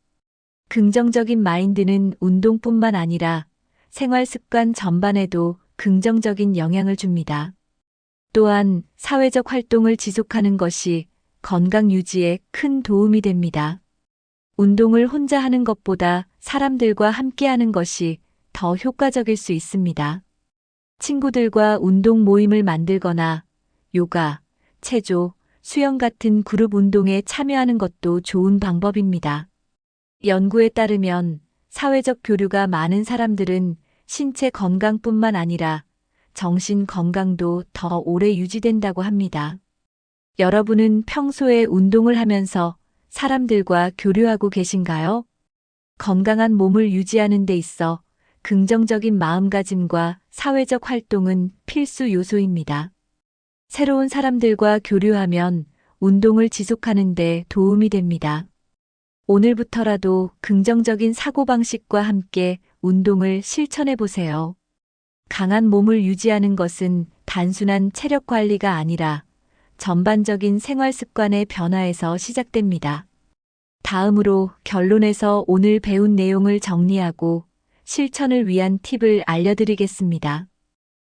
S1: 긍정적인 마인드는 운동뿐만 아니라 생활 습관 전반에도 긍정적인 영향을 줍니다. 또한 사회적 활동을 지속하는 것이 건강 유지에 큰 도움이 됩니다. 운동을 혼자 하는 것보다 사람들과 함께 하는 것이 더 효과적일 수 있습니다. 친구들과 운동 모임을 만들거나 요가, 체조, 수영 같은 그룹 운동에 참여하는 것도 좋은 방법입니다. 연구에 따르면 사회적 교류가 많은 사람들은 신체 건강뿐만 아니라 정신 건강도 더 오래 유지된다고 합니다. 여러분은 평소에 운동을 하면서 사람들과 교류하고 계신가요? 건강한 몸을 유지하는 데 있어 긍정적인 마음가짐과 사회적 활동은 필수 요소입니다. 새로운 사람들과 교류하면 운동을 지속하는 데 도움이 됩니다. 오늘부터라도 긍정적인 사고방식과 함께 운동을 실천해 보세요. 강한 몸을 유지하는 것은 단순한 체력 관리가 아니라 전반적인 생활 습관의 변화에서 시작됩니다. 다음으로 결론에서 오늘 배운 내용을 정리하고 실천을 위한 팁을 알려드리겠습니다.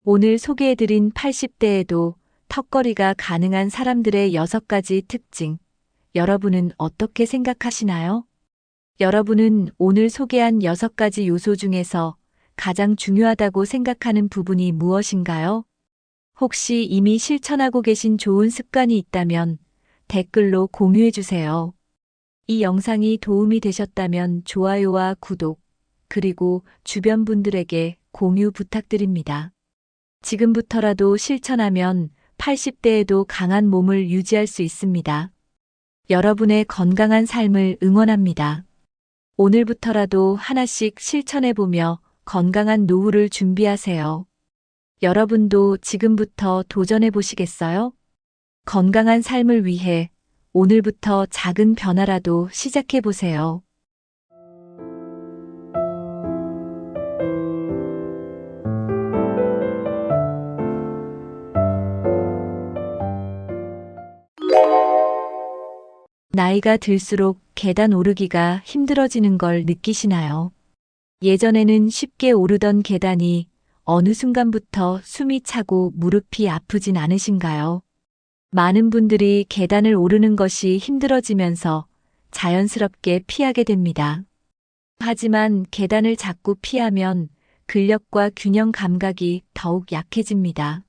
S1: 오늘 소개해드린 80대에도 턱걸이가 가능한 사람들의 6가지 특징, 여러분은 어떻게 생각하시나요? 여러분은 오늘 소개한 6가지 요소 중에서 가장 중요하다고 생각하는 부분이 무엇인가요? 혹시 이미 실천하고 계신 좋은 습관이 있다면 댓글로 공유해 주세요. 이 영상이 도움이 되셨다면 좋아요와 구독, 그리고 주변 분들에게 공유 부탁드립니다. 지금부터라도 실천하면 80대에도 강한 몸을 유지할 수 있습니다. 여러분의 건강한 삶을 응원합니다. 오늘부터라도 하나씩 실천해보며 건강한 노후를 준비하세요. 여러분도 지금부터 도전해보시겠어요? 건강한 삶을 위해 오늘부터 작은 변화라도 시작해보세요. 나이가 들수록 계단 오르기가 힘들어지는 걸 느끼시나요? 예전에는 쉽게 오르던 계단이 어느 순간부터 숨이 차고 무릎이 아프진 않으신가요? 많은 분들이 계단을 오르는 것이 힘들어지면서 자연스럽게 피하게 됩니다. 하지만 계단을 자꾸 피하면 근력과 균형 감각이 더욱 약해집니다.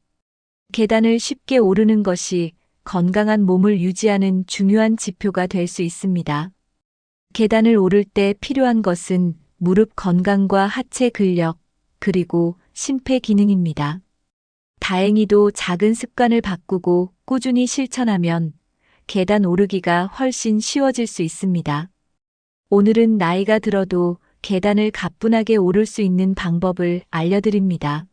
S1: 계단을 쉽게 오르는 것이 건강한 몸을 유지하는 중요한 지표가 될 수 있습니다. 계단을 오를 때 필요한 것은 무릎 건강과 하체 근력, 그리고 심폐 기능입니다. 다행히도 작은 습관을 바꾸고 꾸준히 실천하면 계단 오르기가 훨씬 쉬워질 수 있습니다. 오늘은 나이가 들어도 계단을 가뿐하게 오를 수 있는 방법을 알려드립니다.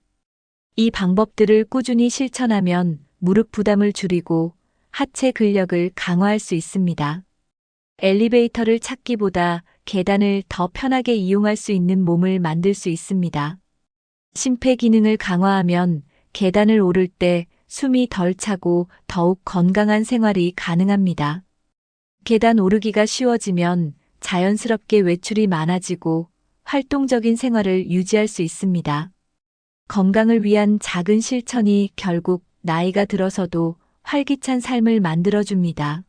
S1: 이 방법들을 꾸준히 실천하면 무릎 부담을 줄이고 하체 근력을 강화할 수 있습니다. 엘리베이터를 찾기보다 계단을 더 편하게 이용할 수 있는 몸을 만들 수 있습니다. 심폐 기능을 강화하면 계단을 오를 때 숨이 덜 차고 더욱 건강한 생활이 가능합니다. 계단 오르기가 쉬워지면 자연스럽게 외출이 많아지고 활동적인 생활을 유지할 수 있습니다. 건강을 위한 작은 실천이 결국 나이가 들어서도 활기찬 삶을 만들어줍니다.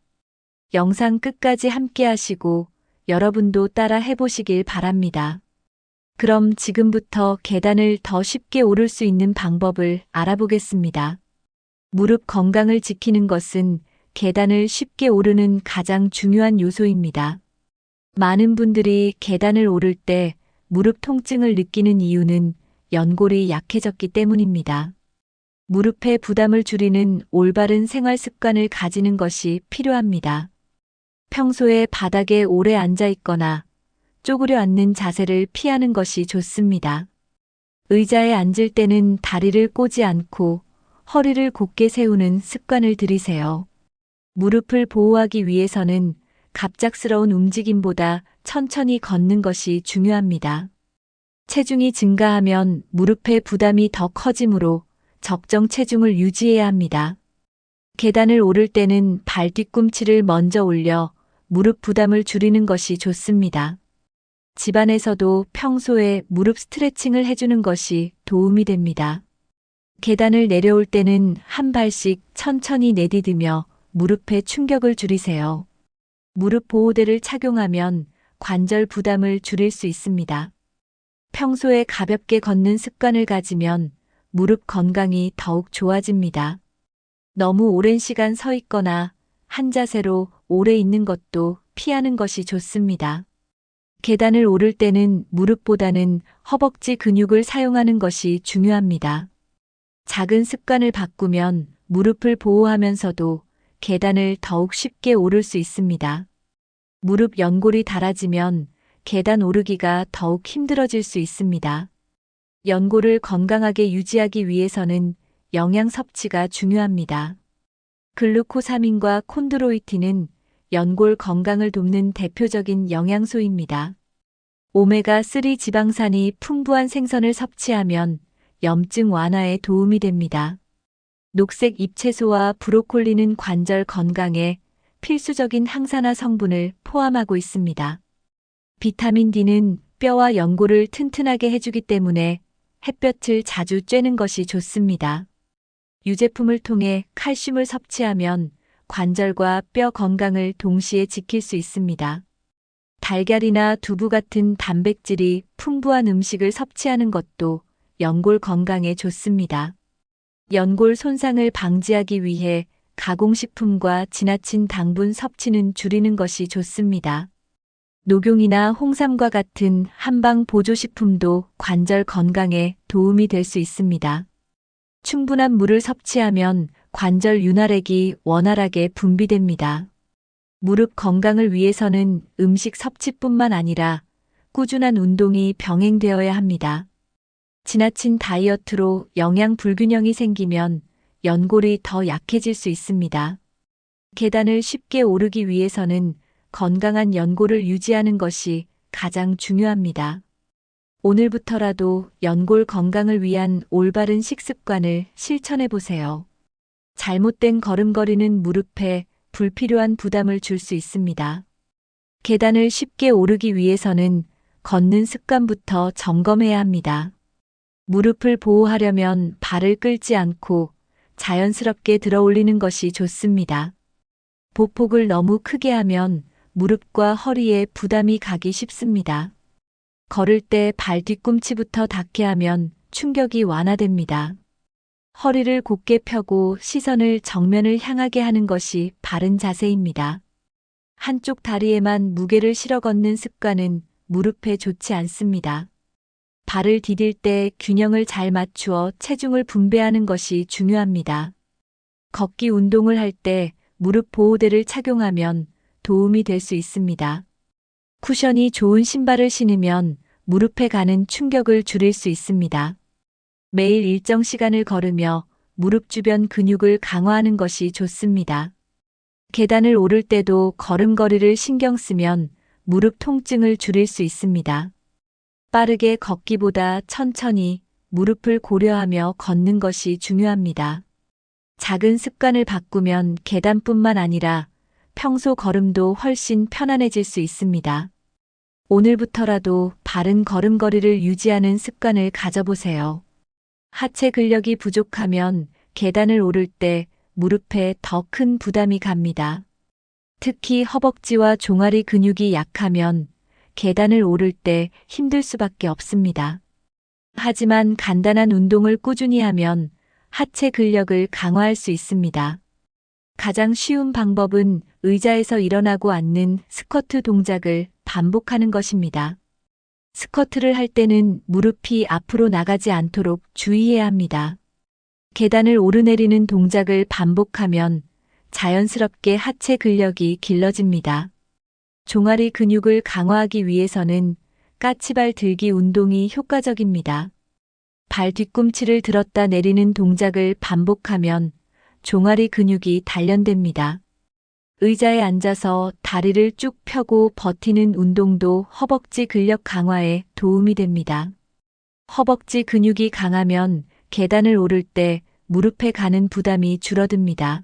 S1: 영상 끝까지 함께 하시고 여러분도 따라 해보시길 바랍니다. 그럼 지금부터 계단을 더 쉽게 오를 수 있는 방법을 알아보겠습니다. 무릎 건강을 지키는 것은 계단을 쉽게 오르는 가장 중요한 요소입니다. 많은 분들이 계단을 오를 때 무릎 통증을 느끼는 이유는 연골이 약해졌기 때문입니다. 무릎의 부담을 줄이는 올바른 생활 습관을 가지는 것이 필요합니다. 평소에 바닥에 오래 앉아 있거나 쪼그려 앉는 자세를 피하는 것이 좋습니다. 의자에 앉을 때는 다리를 꼬지 않고 허리를 곧게 세우는 습관을 들이세요. 무릎을 보호하기 위해서는 갑작스러운 움직임보다 천천히 걷는 것이 중요합니다. 체중이 증가하면 무릎의 부담이 더 커지므로 적정 체중을 유지해야 합니다. 계단을 오를 때는 발 뒤꿈치를 먼저 올려 무릎 부담을 줄이는 것이 좋습니다. 집안에서도 평소에 무릎 스트레칭을 해주는 것이 도움이 됩니다. 계단을 내려올 때는 한 발씩 천천히 내디디며 무릎의 충격을 줄이세요. 무릎 보호대를 착용하면 관절 부담을 줄일 수 있습니다. 평소에 가볍게 걷는 습관을 가지면 무릎 건강이 더욱 좋아집니다. 너무 오랜 시간 서 있거나 한 자세로 오래 있는 것도 피하는 것이 좋습니다. 계단을 오를 때는 무릎보다는 허벅지 근육을 사용하는 것이 중요합니다. 작은 습관을 바꾸면 무릎을 보호하면서도 계단을 더욱 쉽게 오를 수 있습니다. 무릎 연골이 닳아지면 계단 오르기가 더욱 힘들어질 수 있습니다. 연골을 건강하게 유지하기 위해서는 영양 섭취가 중요합니다. 글루코사민과 콘드로이틴은 연골 건강을 돕는 대표적인 영양소입니다. 오메가3 지방산이 풍부한 생선을 섭취하면 염증 완화에 도움이 됩니다. 녹색 잎채소와 브로콜리는 관절 건강에 필수적인 항산화 성분을 포함하고 있습니다. 비타민 D는 뼈와 연골을 튼튼하게 해주기 때문에 햇볕을 자주 쬐는 것이 좋습니다. 유제품을 통해 칼슘을 섭취하면 관절과 뼈 건강을 동시에 지킬 수 있습니다. 달걀이나 두부 같은 단백질이 풍부한 음식을 섭취하는 것도 연골 건강에 좋습니다. 연골 손상을 방지하기 위해 가공식품과 지나친 당분 섭취는 줄이는 것이 좋습니다. 녹용이나 홍삼과 같은 한방 보조식품도 관절 건강에 도움이 될 수 있습니다. 충분한 물을 섭취하면 관절 윤활액이 원활하게 분비됩니다. 무릎 건강을 위해서는 음식 섭취뿐만 아니라 꾸준한 운동이 병행되어야 합니다. 지나친 다이어트로 영양 불균형이 생기면 연골이 더 약해질 수 있습니다. 계단을 쉽게 오르기 위해서는 건강한 연골을 유지하는 것이 가장 중요합니다. 오늘부터라도 연골 건강을 위한 올바른 식습관을 실천해 보세요. 잘못된 걸음걸이는 무릎에 불필요한 부담을 줄 수 있습니다. 계단을 쉽게 오르기 위해서는 걷는 습관부터 점검해야 합니다. 무릎을 보호하려면 발을 끌지 않고 자연스럽게 들어 올리는 것이 좋습니다. 보폭을 너무 크게 하면 무릎과 허리에 부담이 가기 쉽습니다. 걸을 때 발 뒤꿈치부터 닿게 하면 충격이 완화됩니다. 허리를 곧게 펴고 시선을 정면을 향하게 하는 것이 바른 자세입니다. 한쪽 다리에만 무게를 실어 걷는 습관은 무릎에 좋지 않습니다. 발을 디딜 때 균형을 잘 맞추어 체중을 분배하는 것이 중요합니다. 걷기 운동을 할 때 무릎 보호대를 착용하면 도움이 될 수 있습니다. 쿠션이 좋은 신발을 신으면 무릎에 가는 충격을 줄일 수 있습니다. 매일 일정 시간을 걸으며 무릎 주변 근육을 강화하는 것이 좋습니다. 계단을 오를 때도 걸음걸이를 신경 쓰면 무릎 통증을 줄일 수 있습니다. 빠르게 걷기보다 천천히 무릎을 고려하며 걷는 것이 중요합니다. 작은 습관을 바꾸면 계단뿐만 아니라 평소 걸음도 훨씬 편안해질 수 있습니다. 오늘부터라도 바른 걸음걸이를 유지하는 습관을 가져보세요. 하체 근력이 부족하면 계단을 오를 때 무릎에 더 큰 부담이 갑니다. 특히 허벅지와 종아리 근육이 약하면 계단을 오를 때 힘들 수밖에 없습니다. 하지만 간단한 운동을 꾸준히 하면 하체 근력을 강화할 수 있습니다. 가장 쉬운 방법은 의자에서 일어나고 앉는 스쿼트 동작을 반복하는 것입니다. 스쿼트를 할 때는 무릎이 앞으로 나가지 않도록 주의해야 합니다. 계단을 오르내리는 동작을 반복하면 자연스럽게 하체 근력이 길러집니다. 종아리 근육을 강화하기 위해서는 까치발 들기 운동이 효과적입니다. 발 뒤꿈치를 들었다 내리는 동작을 반복하면 종아리 근육이 단련됩니다. 의자에 앉아서 다리를 쭉 펴고 버티는 운동도 허벅지 근력 강화에 도움이 됩니다. 허벅지 근육이 강하면 계단을 오를 때 무릎에 가는 부담이 줄어듭니다.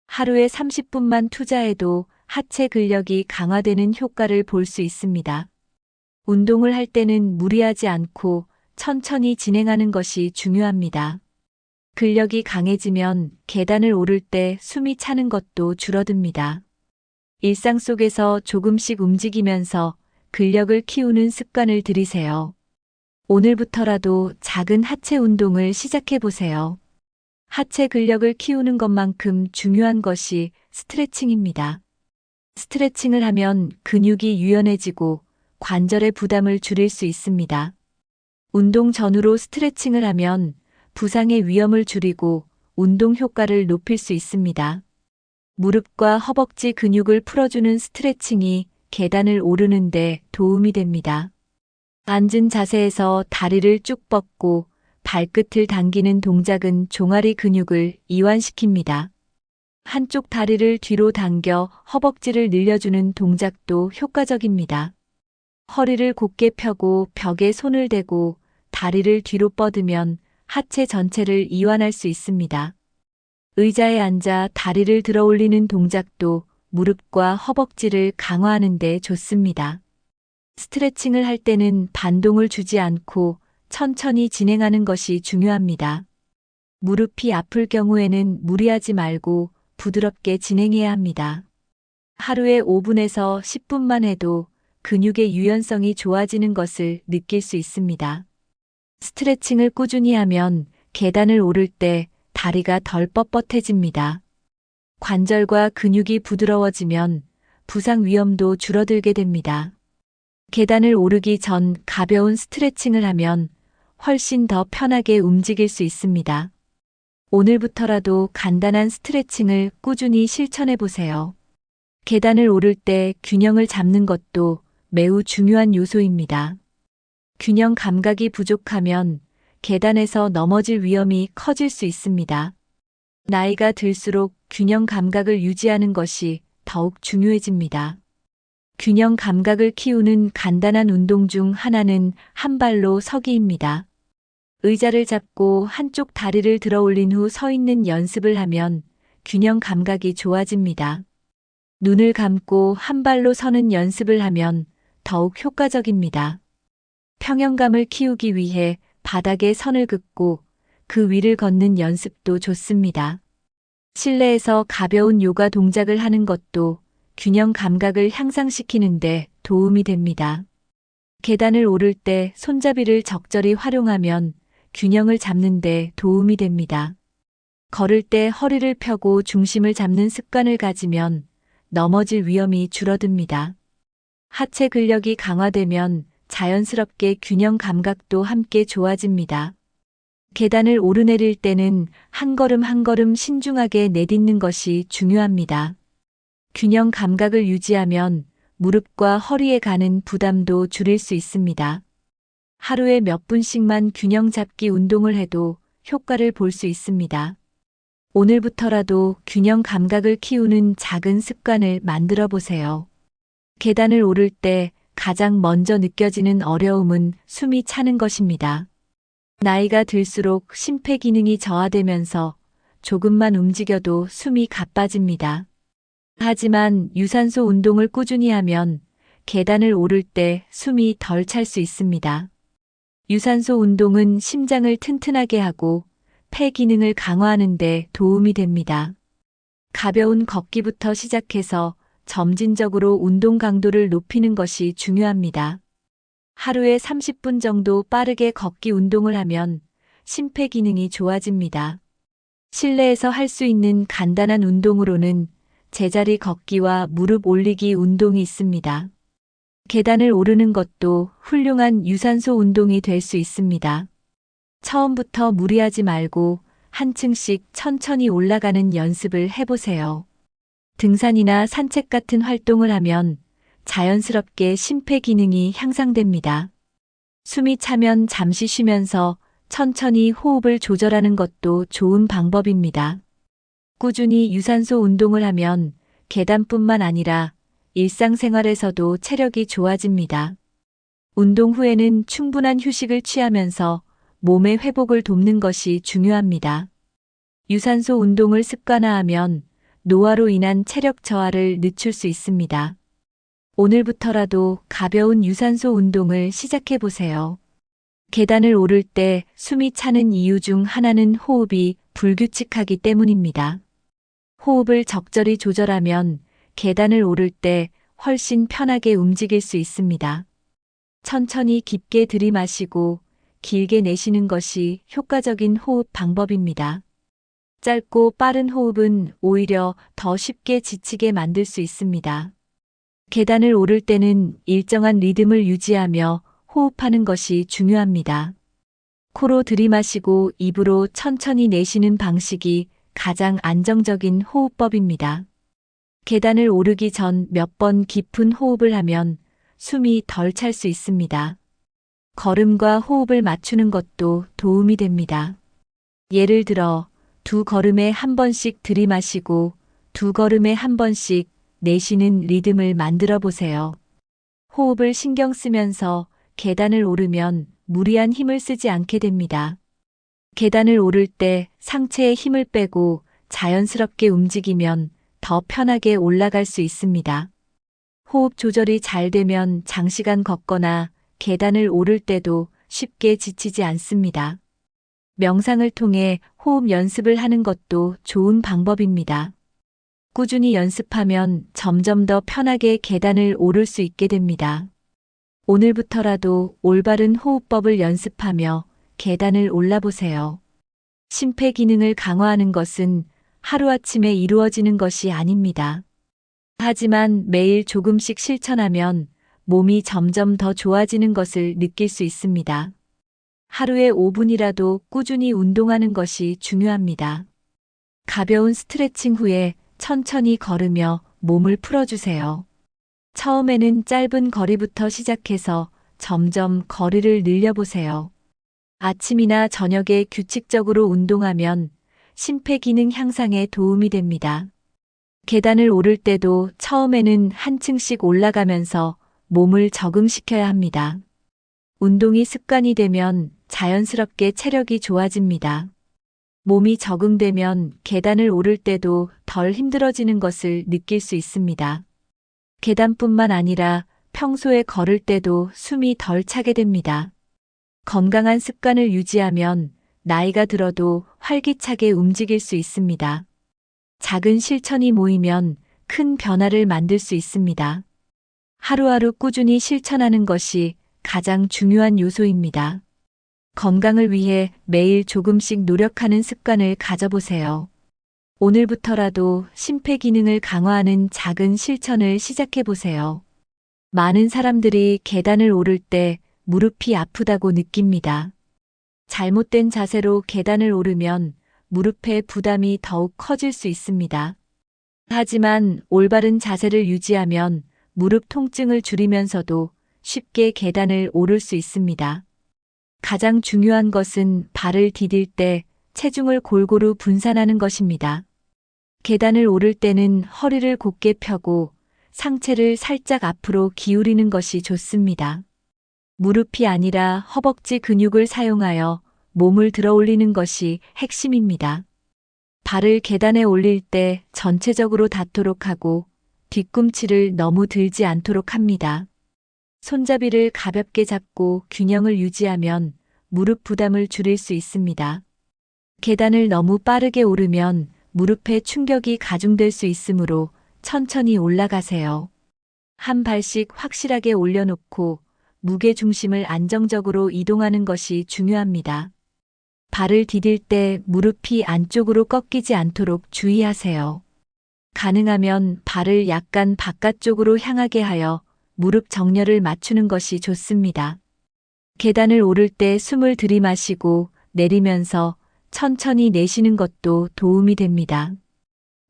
S1: 하루에 30분만 투자해도 하체 근력이 강화되는 효과를 볼 수 있습니다. 운동을 할 때는 무리하지 않고 천천히 진행하는 것이 중요합니다. 근력이 강해지면 계단을 오를 때 숨이 차는 것도 줄어듭니다. 일상 속에서 조금씩 움직이면서 근력을 키우는 습관을 들이세요. 오늘부터라도 작은 하체 운동을 시작해 보세요. 하체 근력을 키우는 것만큼 중요한 것이 스트레칭입니다. 스트레칭을 하면 근육이 유연해지고 관절의 부담을 줄일 수 있습니다. 운동 전후로 스트레칭을 하면 부상의 위험을 줄이고 운동 효과를 높일 수 있습니다. 무릎과 허벅지 근육을 풀어주는 스트레칭이 계단을 오르는데 도움이 됩니다. 앉은 자세에서 다리를 쭉 뻗고 발끝을 당기는 동작은 종아리 근육을 이완시킵니다. 한쪽 다리를 뒤로 당겨 허벅지를 늘려주는 동작도 효과적입니다. 허리를 곧게 펴고 벽에 손을 대고 다리를 뒤로 뻗으면 하체 전체를 이완할 수 있습니다. 의자에 앉아 다리를 들어 올리는 동작도 무릎과 허벅지를 강화하는 데 좋습니다. 스트레칭을 할 때는 반동을 주지 않고 천천히 진행하는 것이 중요합니다. 무릎이 아플 경우에는 무리하지 말고 부드럽게 진행해야 합니다. 하루에 5분에서 10분만 해도 근육의 유연성이 좋아지는 것을 느낄 수 있습니다. 스트레칭을 꾸준히 하면 계단을 오를 때 다리가 덜 뻣뻣해집니다. 관절과 근육이 부드러워지면 부상 위험도 줄어들게 됩니다. 계단을 오르기 전 가벼운 스트레칭을 하면 훨씬 더 편하게 움직일 수 있습니다. 오늘부터라도 간단한 스트레칭을 꾸준히 실천해 보세요. 계단을 오를 때 균형을 잡는 것도 매우 중요한 요소입니다. 균형 감각이 부족하면 계단에서 넘어질 위험이 커질 수 있습니다. 나이가 들수록 균형 감각을 유지하는 것이 더욱 중요해집니다. 균형 감각을 키우는 간단한 운동 중 하나는 한 발로 서기입니다. 의자를 잡고 한쪽 다리를 들어 올린 후 서 있는 연습을 하면 균형 감각이 좋아집니다. 눈을 감고 한 발로 서는 연습을 하면 더욱 효과적입니다. 평형감을 키우기 위해 바닥에 선을 긋고 그 위를 걷는 연습도 좋습니다. 실내에서 가벼운 요가 동작을 하는 것도 균형 감각을 향상시키는데 도움이 됩니다. 계단을 오를 때 손잡이를 적절히 활용하면 균형을 잡는 데 도움이 됩니다. 걸을 때 허리를 펴고 중심을 잡는 습관을 가지면 넘어질 위험이 줄어듭니다. 하체 근력이 강화되면 자연스럽게 균형 감각도 함께 좋아집니다. 계단을 오르내릴 때는 한 걸음 한 걸음 신중하게 내딛는 것이 중요합니다. 균형 감각을 유지하면 무릎과 허리에 가는 부담도 줄일 수 있습니다. 하루에 몇 분씩만 균형 잡기 운동을 해도 효과를 볼 수 있습니다. 오늘부터라도 균형 감각을 키우는 작은 습관을 만들어 보세요. 계단을 오를 때 가장 먼저 느껴지는 어려움은 숨이 차는 것입니다. 나이가 들수록 심폐기능이 저하되면서 조금만 움직여도 숨이 가빠집니다. 하지만 유산소 운동을 꾸준히 하면 계단을 오를 때 숨이 덜 찰 수 있습니다. 유산소 운동은 심장을 튼튼하게 하고 폐 기능을 강화하는 데 도움이 됩니다. 가벼운 걷기부터 시작해서 점진적으로 운동 강도를 높이는 것이 중요합니다. 하루에 30분 정도 빠르게 걷기 운동을 하면 심폐기능이 좋아집니다. 실내에서 할 수 있는 간단한 운동으로는 제자리 걷기와 무릎 올리기 운동이 있습니다. 계단을 오르는 것도 훌륭한 유산소 운동이 될 수 있습니다. 처음부터 무리하지 말고 한 층씩 천천히 올라가는 연습을 해보세요. 등산이나 산책 같은 활동을 하면 자연스럽게 심폐기능이 향상됩니다. 숨이 차면 잠시 쉬면서 천천히 호흡을 조절하는 것도 좋은 방법입니다. 꾸준히 유산소 운동을 하면 계단뿐만 아니라 일상생활에서도 체력이 좋아집니다. 운동 후에는 충분한 휴식을 취하면서 몸의 회복을 돕는 것이 중요합니다. 유산소 운동을 습관화하면 노화로 인한 체력 저하를 늦출 수 있습니다. 오늘부터라도 가벼운 유산소 운동을 시작해 보세요. 계단을 오를 때 숨이 차는 이유 중 하나는 호흡이 불규칙하기 때문입니다. 호흡을 적절히 조절하면 계단을 오를 때 훨씬 편하게 움직일 수 있습니다. 천천히 깊게 들이마시고 길게 내쉬는 것이 효과적인 호흡 방법입니다. 짧고 빠른 호흡은 오히려 더 쉽게 지치게 만들 수 있습니다. 계단을 오를 때는 일정한 리듬을 유지하며 호흡하는 것이 중요합니다. 코로 들이마시고 입으로 천천히 내쉬는 방식이 가장 안정적인 호흡법입니다. 계단을 오르기 전 몇 번 깊은 호흡을 하면 숨이 덜 찰 수 있습니다. 걸음과 호흡을 맞추는 것도 도움이 됩니다. 예를 들어 두 걸음에 한 번씩 들이마시고 두 걸음에 한 번씩 내쉬는 리듬을 만들어 보세요. 호흡을 신경 쓰면서 계단을 오르면 무리한 힘을 쓰지 않게 됩니다. 계단을 오를 때 상체에 힘을 빼고 자연스럽게 움직이면 더 편하게 올라갈 수 있습니다. 호흡 조절이 잘 되면 장시간 걷거나 계단을 오를 때도 쉽게 지치지 않습니다. 명상을 통해 호흡 연습을 하는 것도 좋은 방법입니다. 꾸준히 연습하면 점점 더 편하게 계단을 오를 수 있게 됩니다. 오늘부터라도 올바른 호흡법을 연습하며 계단을 올라보세요. 심폐기능을 강화하는 것은 하루아침에 이루어지는 것이 아닙니다. 하지만 매일 조금씩 실천하면 몸이 점점 더 좋아지는 것을 느낄 수 있습니다. 하루에 5분이라도 꾸준히 운동하는 것이 중요합니다. 가벼운 스트레칭 후에 천천히 걸으며 몸을 풀어주세요. 처음에는 짧은 거리부터 시작해서 점점 거리를 늘려보세요. 아침이나 저녁에 규칙적으로 운동하면 심폐기능 향상에 도움이 됩니다. 계단을 오를 때도 처음에는 한 층씩 올라가면서 몸을 적응시켜야 합니다. 운동이 습관이 되면 자연스럽게 체력이 좋아집니다. 몸이 적응되면 계단을 오를 때도 덜 힘들어지는 것을 느낄 수 있습니다. 계단뿐만 아니라 평소에 걸을 때도 숨이 덜 차게 됩니다. 건강한 습관을 유지하면 나이가 들어도 활기차게 움직일 수 있습니다. 작은 실천이 모이면 큰 변화를 만들 수 있습니다. 하루하루 꾸준히 실천하는 것이 가장 중요한 요소입니다. 건강을 위해 매일 조금씩 노력하는 습관을 가져보세요. 오늘부터라도 심폐기능을 강화하는 작은 실천을 시작해보세요. 많은 사람들이 계단을 오를 때 무릎이 아프다고 느낍니다. 잘못된 자세로 계단을 오르면 무릎의 부담이 더욱 커질 수 있습니다. 하지만 올바른 자세를 유지하면 무릎 통증을 줄이면서도 쉽게 계단을 오를 수 있습니다. 가장 중요한 것은 발을 디딜 때 체중을 골고루 분산하는 것입니다. 계단을 오를 때는 허리를 곧게 펴고 상체를 살짝 앞으로 기울이는 것이 좋습니다. 무릎이 아니라 허벅지 근육을 사용하여 몸을 들어 올리는 것이 핵심입니다. 발을 계단에 올릴 때 전체적으로 닿도록 하고 뒤꿈치를 너무 들지 않도록 합니다. 손잡이를 가볍게 잡고 균형을 유지하면 무릎 부담을 줄일 수 있습니다. 계단을 너무 빠르게 오르면 무릎에 충격이 가중될 수 있으므로 천천히 올라가세요. 한 발씩 확실하게 올려놓고 무게 중심을 안정적으로 이동하는 것이 중요합니다. 발을 디딜 때 무릎이 안쪽으로 꺾이지 않도록 주의하세요. 가능하면 발을 약간 바깥쪽으로 향하게 하여 무릎 정렬을 맞추는 것이 좋습니다. 계단을 오를 때 숨을 들이마시고 내리면서 천천히 내쉬는 것도 도움이 됩니다.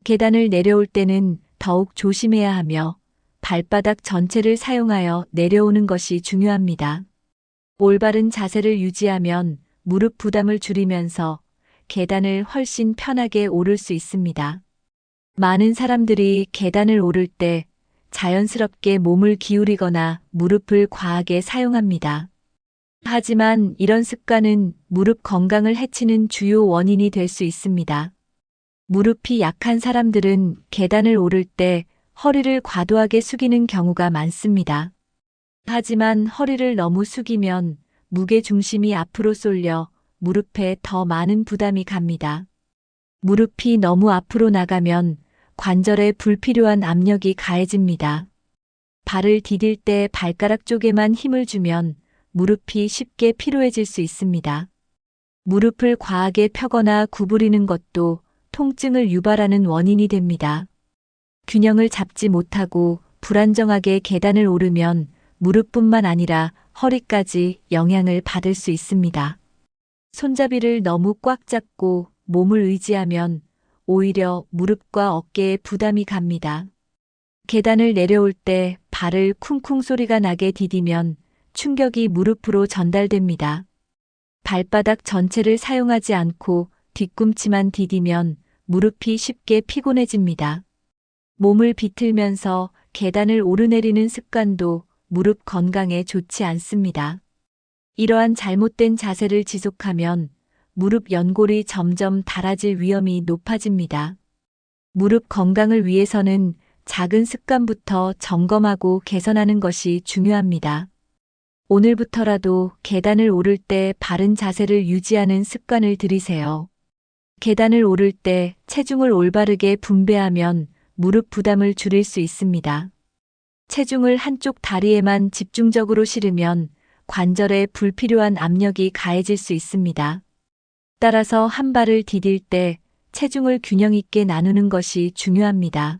S1: 계단을 내려올 때는 더욱 조심해야 하며 발바닥 전체를 사용하여 내려오는 것이 중요합니다. 올바른 자세를 유지하면 무릎 부담을 줄이면서 계단을 훨씬 편하게 오를 수 있습니다. 많은 사람들이 계단을 오를 때 자연스럽게 몸을 기울이거나 무릎을 과하게 사용합니다. 하지만 이런 습관은 무릎 건강을 해치는 주요 원인이 될 수 있습니다. 무릎이 약한 사람들은 계단을 오를 때 허리를 과도하게 숙이는 경우가 많습니다. 하지만 허리를 너무 숙이면 무게 중심이 앞으로 쏠려 무릎에 더 많은 부담이 갑니다. 무릎이 너무 앞으로 나가면 관절에 불필요한 압력이 가해집니다. 발을 디딜 때 발가락 쪽에만 힘을 주면 무릎이 쉽게 피로해질 수 있습니다. 무릎을 과하게 펴거나 구부리는 것도 통증을 유발하는 원인이 됩니다. 균형을 잡지 못하고 불안정하게 계단을 오르면 무릎뿐만 아니라 허리까지 영향을 받을 수 있습니다. 손잡이를 너무 꽉 잡고 몸을 의지하면 오히려 무릎과 어깨에 부담이 갑니다. 계단을 내려올 때 발을 쿵쿵 소리가 나게 디디면 충격이 무릎으로 전달됩니다. 발바닥 전체를 사용하지 않고 뒤꿈치만 디디면 무릎이 쉽게 피곤해집니다. 몸을 비틀면서 계단을 오르내리는 습관도 무릎 건강에 좋지 않습니다. 이러한 잘못된 자세를 지속하면 무릎 연골이 점점 닳아질 위험이 높아집니다. 무릎 건강을 위해서는 작은 습관부터 점검하고 개선하는 것이 중요합니다. 오늘부터라도 계단을 오를 때 바른 자세를 유지하는 습관을 들이세요. 계단을 오를 때 체중을 올바르게 분배하면 무릎 부담을 줄일 수 있습니다. 체중을 한쪽 다리에만 집중적으로 실으면 관절에 불필요한 압력이 가해질 수 있습니다. 따라서 한 발을 디딜 때 체중을 균형 있게 나누는 것이 중요합니다.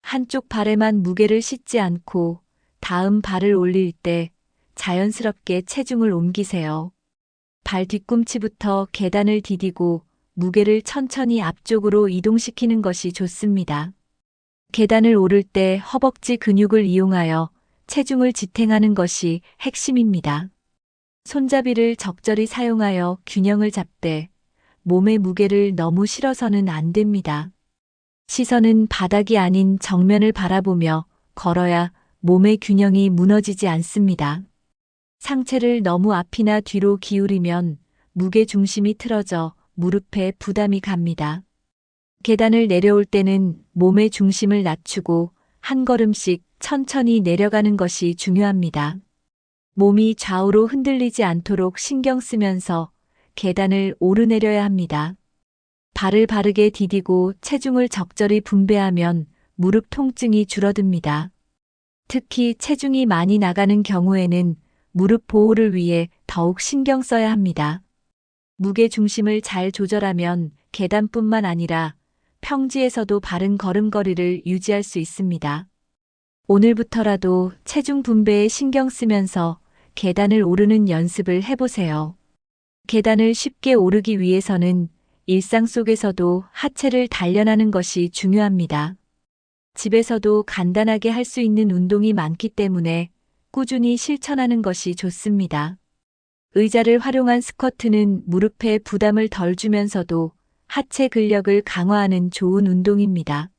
S1: 한쪽 발에만 무게를 싣지 않고 다음 발을 올릴 때 자연스럽게 체중을 옮기세요. 발 뒤꿈치부터 계단을 디디고 무게를 천천히 앞쪽으로 이동시키는 것이 좋습니다. 계단을 오를 때 허벅지 근육을 이용하여 체중을 지탱하는 것이 핵심입니다. 손잡이를 적절히 사용하여 균형을 잡되 몸의 무게를 너무 실어서는 안 됩니다. 시선은 바닥이 아닌 정면을 바라보며 걸어야 몸의 균형이 무너지지 않습니다. 상체를 너무 앞이나 뒤로 기울이면 무게 중심이 틀어져 무릎에 부담이 갑니다. 계단을 내려올 때는 몸의 중심을 낮추고 한 걸음씩 천천히 내려가는 것이 중요합니다. 몸이 좌우로 흔들리지 않도록 신경 쓰면서 계단을 오르내려야 합니다. 발을 바르게 디디고 체중을 적절히 분배하면 무릎 통증이 줄어듭니다. 특히 체중이 많이 나가는 경우에는 무릎 보호를 위해 더욱 신경 써야 합니다. 무게 중심을 잘 조절하면 계단뿐만 아니라 평지에서도 바른 걸음걸이를 유지할 수 있습니다. 오늘부터라도 체중 분배에 신경 쓰면서 계단을 오르는 연습을 해보세요. 계단을 쉽게 오르기 위해서는 일상 속에서도 하체를 단련하는 것이 중요합니다. 집에서도 간단하게 할 수 있는 운동이 많기 때문에 꾸준히 실천하는 것이 좋습니다. 의자를 활용한 스쿼트는 무릎에 부담을 덜 주면서도 하체 근력을 강화하는 좋은 운동입니다.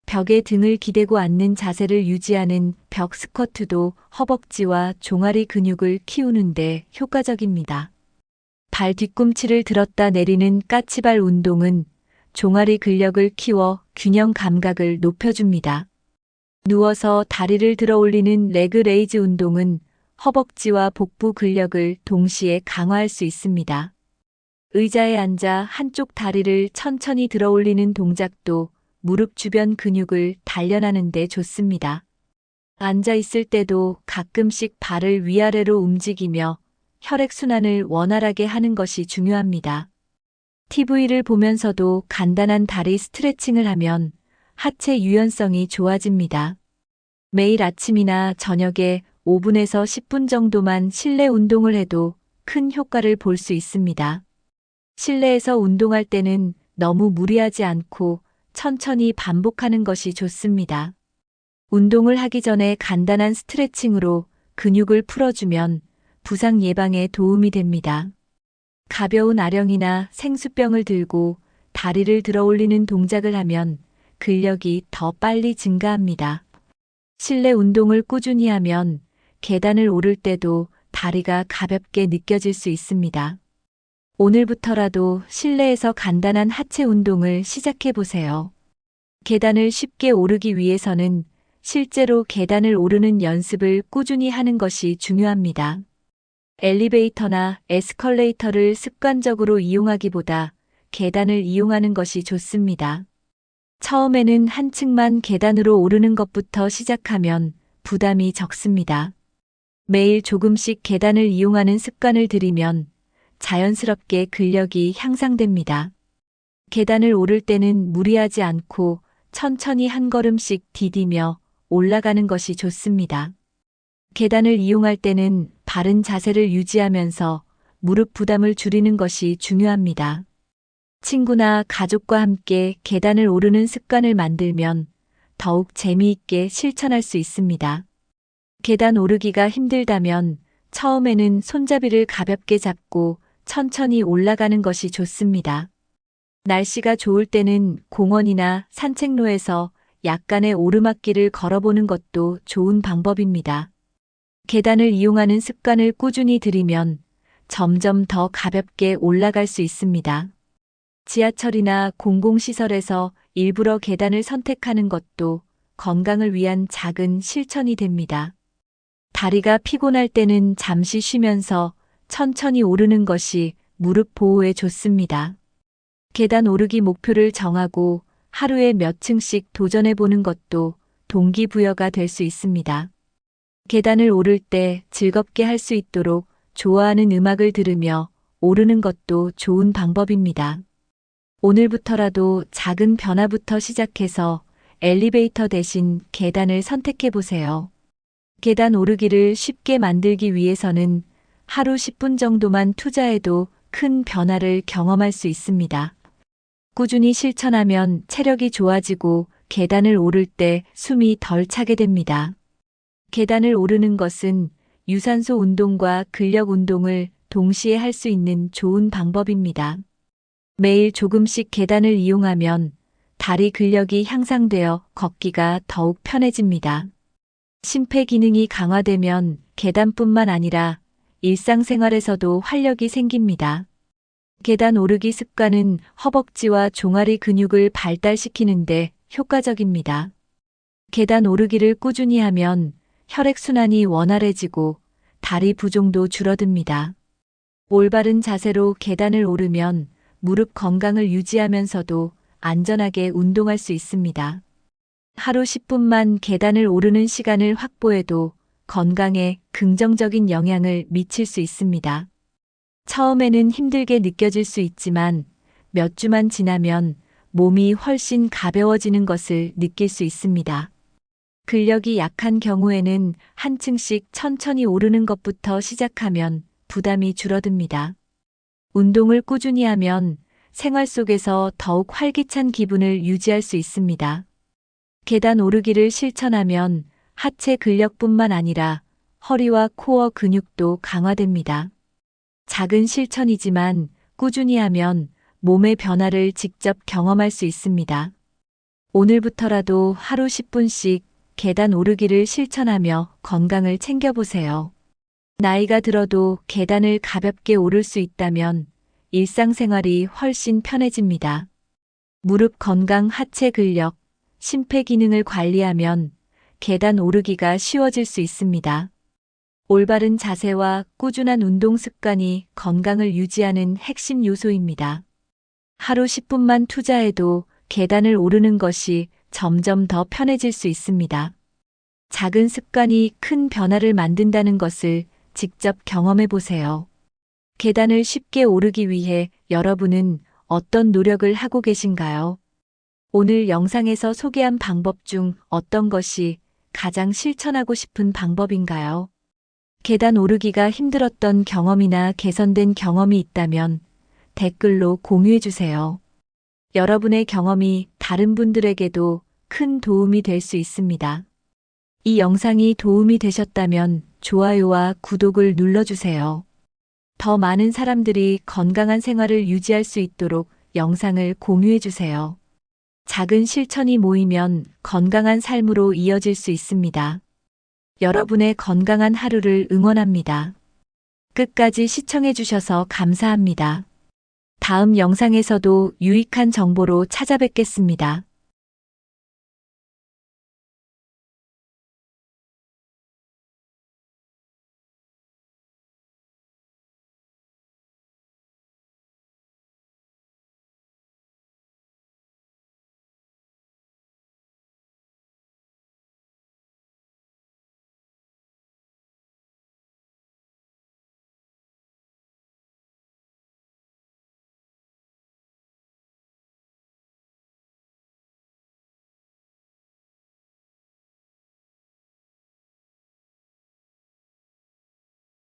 S1: 벽에 등을 기대고 앉는 자세를 유지하는 벽 스쿼트도 허벅지와 종아리 근육을 키우는데 효과적입니다. 발 뒤꿈치를 들었다 내리는 까치발 운동은 종아리 근력을 키워 균형 감각을 높여줍니다. 누워서 다리를 들어 올리는 레그 레이즈 운동은 허벅지와 복부 근력을 동시에 강화할 수 있습니다. 의자에 앉아 한쪽 다리를 천천히 들어 올리는 동작도 무릎 주변 근육을 단련하는 데 좋습니다. 앉아 있을 때도 가끔씩 발을 위아래로 움직이며 혈액순환을 원활하게 하는 것이 중요합니다. TV를 보면서도 간단한 다리 스트레칭을 하면 하체 유연성이 좋아집니다. 매일 아침이나 저녁에 5분에서 10분 정도만 실내 운동을 해도 큰 효과를 볼 수 있습니다. 실내에서 운동할 때는 너무 무리하지 않고 천천히 반복하는 것이 좋습니다. 운동을 하기 전에 간단한 스트레칭으로 근육을 풀어주면 부상 예방에 도움이 됩니다. 가벼운 아령이나 생수병을 들고 다리를 들어 올리는 동작을 하면 근력이 더 빨리 증가합니다. 실내 운동을 꾸준히 하면 계단을 오를 때도 다리가 가볍게 느껴질 수 있습니다. 오늘부터라도 실내에서 간단한 하체 운동을 시작해 보세요. 계단을 쉽게 오르기 위해서는 실제로 계단을 오르는 연습을 꾸준히 하는 것이 중요합니다. 엘리베이터나 에스컬레이터를 습관적으로 이용하기보다 계단을 이용하는 것이 좋습니다. 처음에는 한 층만 계단으로 오르는 것부터 시작하면 부담이 적습니다. 매일 조금씩 계단을 이용하는 습관을 들이면 자연스럽게 근력이 향상됩니다. 계단을 오를 때는 무리하지 않고 천천히 한 걸음씩 디디며 올라가는 것이 좋습니다. 계단을 이용할 때는 바른 자세를 유지하면서 무릎 부담을 줄이는 것이 중요합니다. 친구나 가족과 함께 계단을 오르는 습관을 만들면 더욱 재미있게 실천할 수 있습니다. 계단 오르기가 힘들다면 처음에는 손잡이를 가볍게 잡고 천천히 올라가는 것이 좋습니다. 날씨가 좋을 때는 공원이나 산책로에서 약간의 오르막길을 걸어보는 것도 좋은 방법입니다. 계단을 이용하는 습관을 꾸준히 들이면 점점 더 가볍게 올라갈 수 있습니다. 지하철이나 공공시설에서 일부러 계단을 선택하는 것도 건강을 위한 작은 실천이 됩니다. 다리가 피곤할 때는 잠시 쉬면서 천천히 오르는 것이 무릎 보호에 좋습니다. 계단 오르기 목표를 정하고 하루에 몇 층씩 도전해 보는 것도 동기부여가 될 수 있습니다. 계단을 오를 때 즐겁게 할 수 있도록 좋아하는 음악을 들으며 오르는 것도 좋은 방법입니다. 오늘부터라도 작은 변화부터 시작해서 엘리베이터 대신 계단을 선택해 보세요. 계단 오르기를 쉽게 만들기 위해서는 하루 10분 정도만 투자해도 큰 변화를 경험할 수 있습니다. 꾸준히 실천하면 체력이 좋아지고 계단을 오를 때 숨이 덜 차게 됩니다. 계단을 오르는 것은 유산소 운동과 근력 운동을 동시에 할 수 있는 좋은 방법입니다. 매일 조금씩 계단을 이용하면 다리 근력이 향상되어 걷기가 더욱 편해집니다. 심폐 기능이 강화되면 계단뿐만 아니라 일상생활에서도 활력이 생깁니다. 계단 오르기 습관은 허벅지와 종아리 근육을 발달시키는데 효과적입니다. 계단 오르기를 꾸준히 하면 혈액순환이 원활해지고 다리 부종도 줄어듭니다. 올바른 자세로 계단을 오르면 무릎 건강을 유지하면서도 안전하게 운동할 수 있습니다. 하루 10분만 계단을 오르는 시간을 확보해도 건강에 긍정적인 영향을 미칠 수 있습니다. 처음에는 힘들게 느껴질 수 있지만 몇 주만 지나면 몸이 훨씬 가벼워지는 것을 느낄 수 있습니다. 근력이 약한 경우에는 한 층씩 천천히 오르는 것부터 시작하면 부담이 줄어듭니다. 운동을 꾸준히 하면 생활 속에서 더욱 활기찬 기분을 유지할 수 있습니다. 계단 오르기를 실천하면 하체 근력뿐만 아니라 허리와 코어 근육도 강화됩니다. 작은 실천이지만 꾸준히 하면 몸의 변화를 직접 경험할 수 있습니다. 오늘부터라도 하루 10분씩 계단 오르기를 실천하며 건강을 챙겨보세요. 나이가 들어도 계단을 가볍게 오를 수 있다면 일상생활이 훨씬 편해집니다. 무릎 건강, 하체 근력, 심폐 기능을 관리하면 계단 오르기가 쉬워질 수 있습니다. 올바른 자세와 꾸준한 운동 습관이 건강을 유지하는 핵심 요소입니다. 하루 10분만 투자해도 계단을 오르는 것이 점점 더 편해질 수 있습니다. 작은 습관이 큰 변화를 만든다는 것을 직접 경험해 보세요. 계단을 쉽게 오르기 위해 여러분은 어떤 노력을 하고 계신가요? 오늘 영상에서 소개한 방법 중 어떤 것이 가장 실천하고 싶은 방법인가요? 계단 오르기가 힘들었던 경험이나 개선된 경험이 있다면 댓글로 공유해 주세요. 여러분의 경험이 다른 분들에게도 큰 도움이 될 수 있습니다. 이 영상이 도움이 되셨다면 좋아요와 구독을 눌러주세요. 더 많은 사람들이 건강한 생활을 유지할 수 있도록 영상을 공유해 주세요. 작은 실천이 모이면 건강한 삶으로 이어질 수 있습니다. 여러분의 건강한 하루를 응원합니다. 끝까지 시청해 주셔서 감사합니다. 다음 영상에서도 유익한 정보로 찾아뵙겠습니다.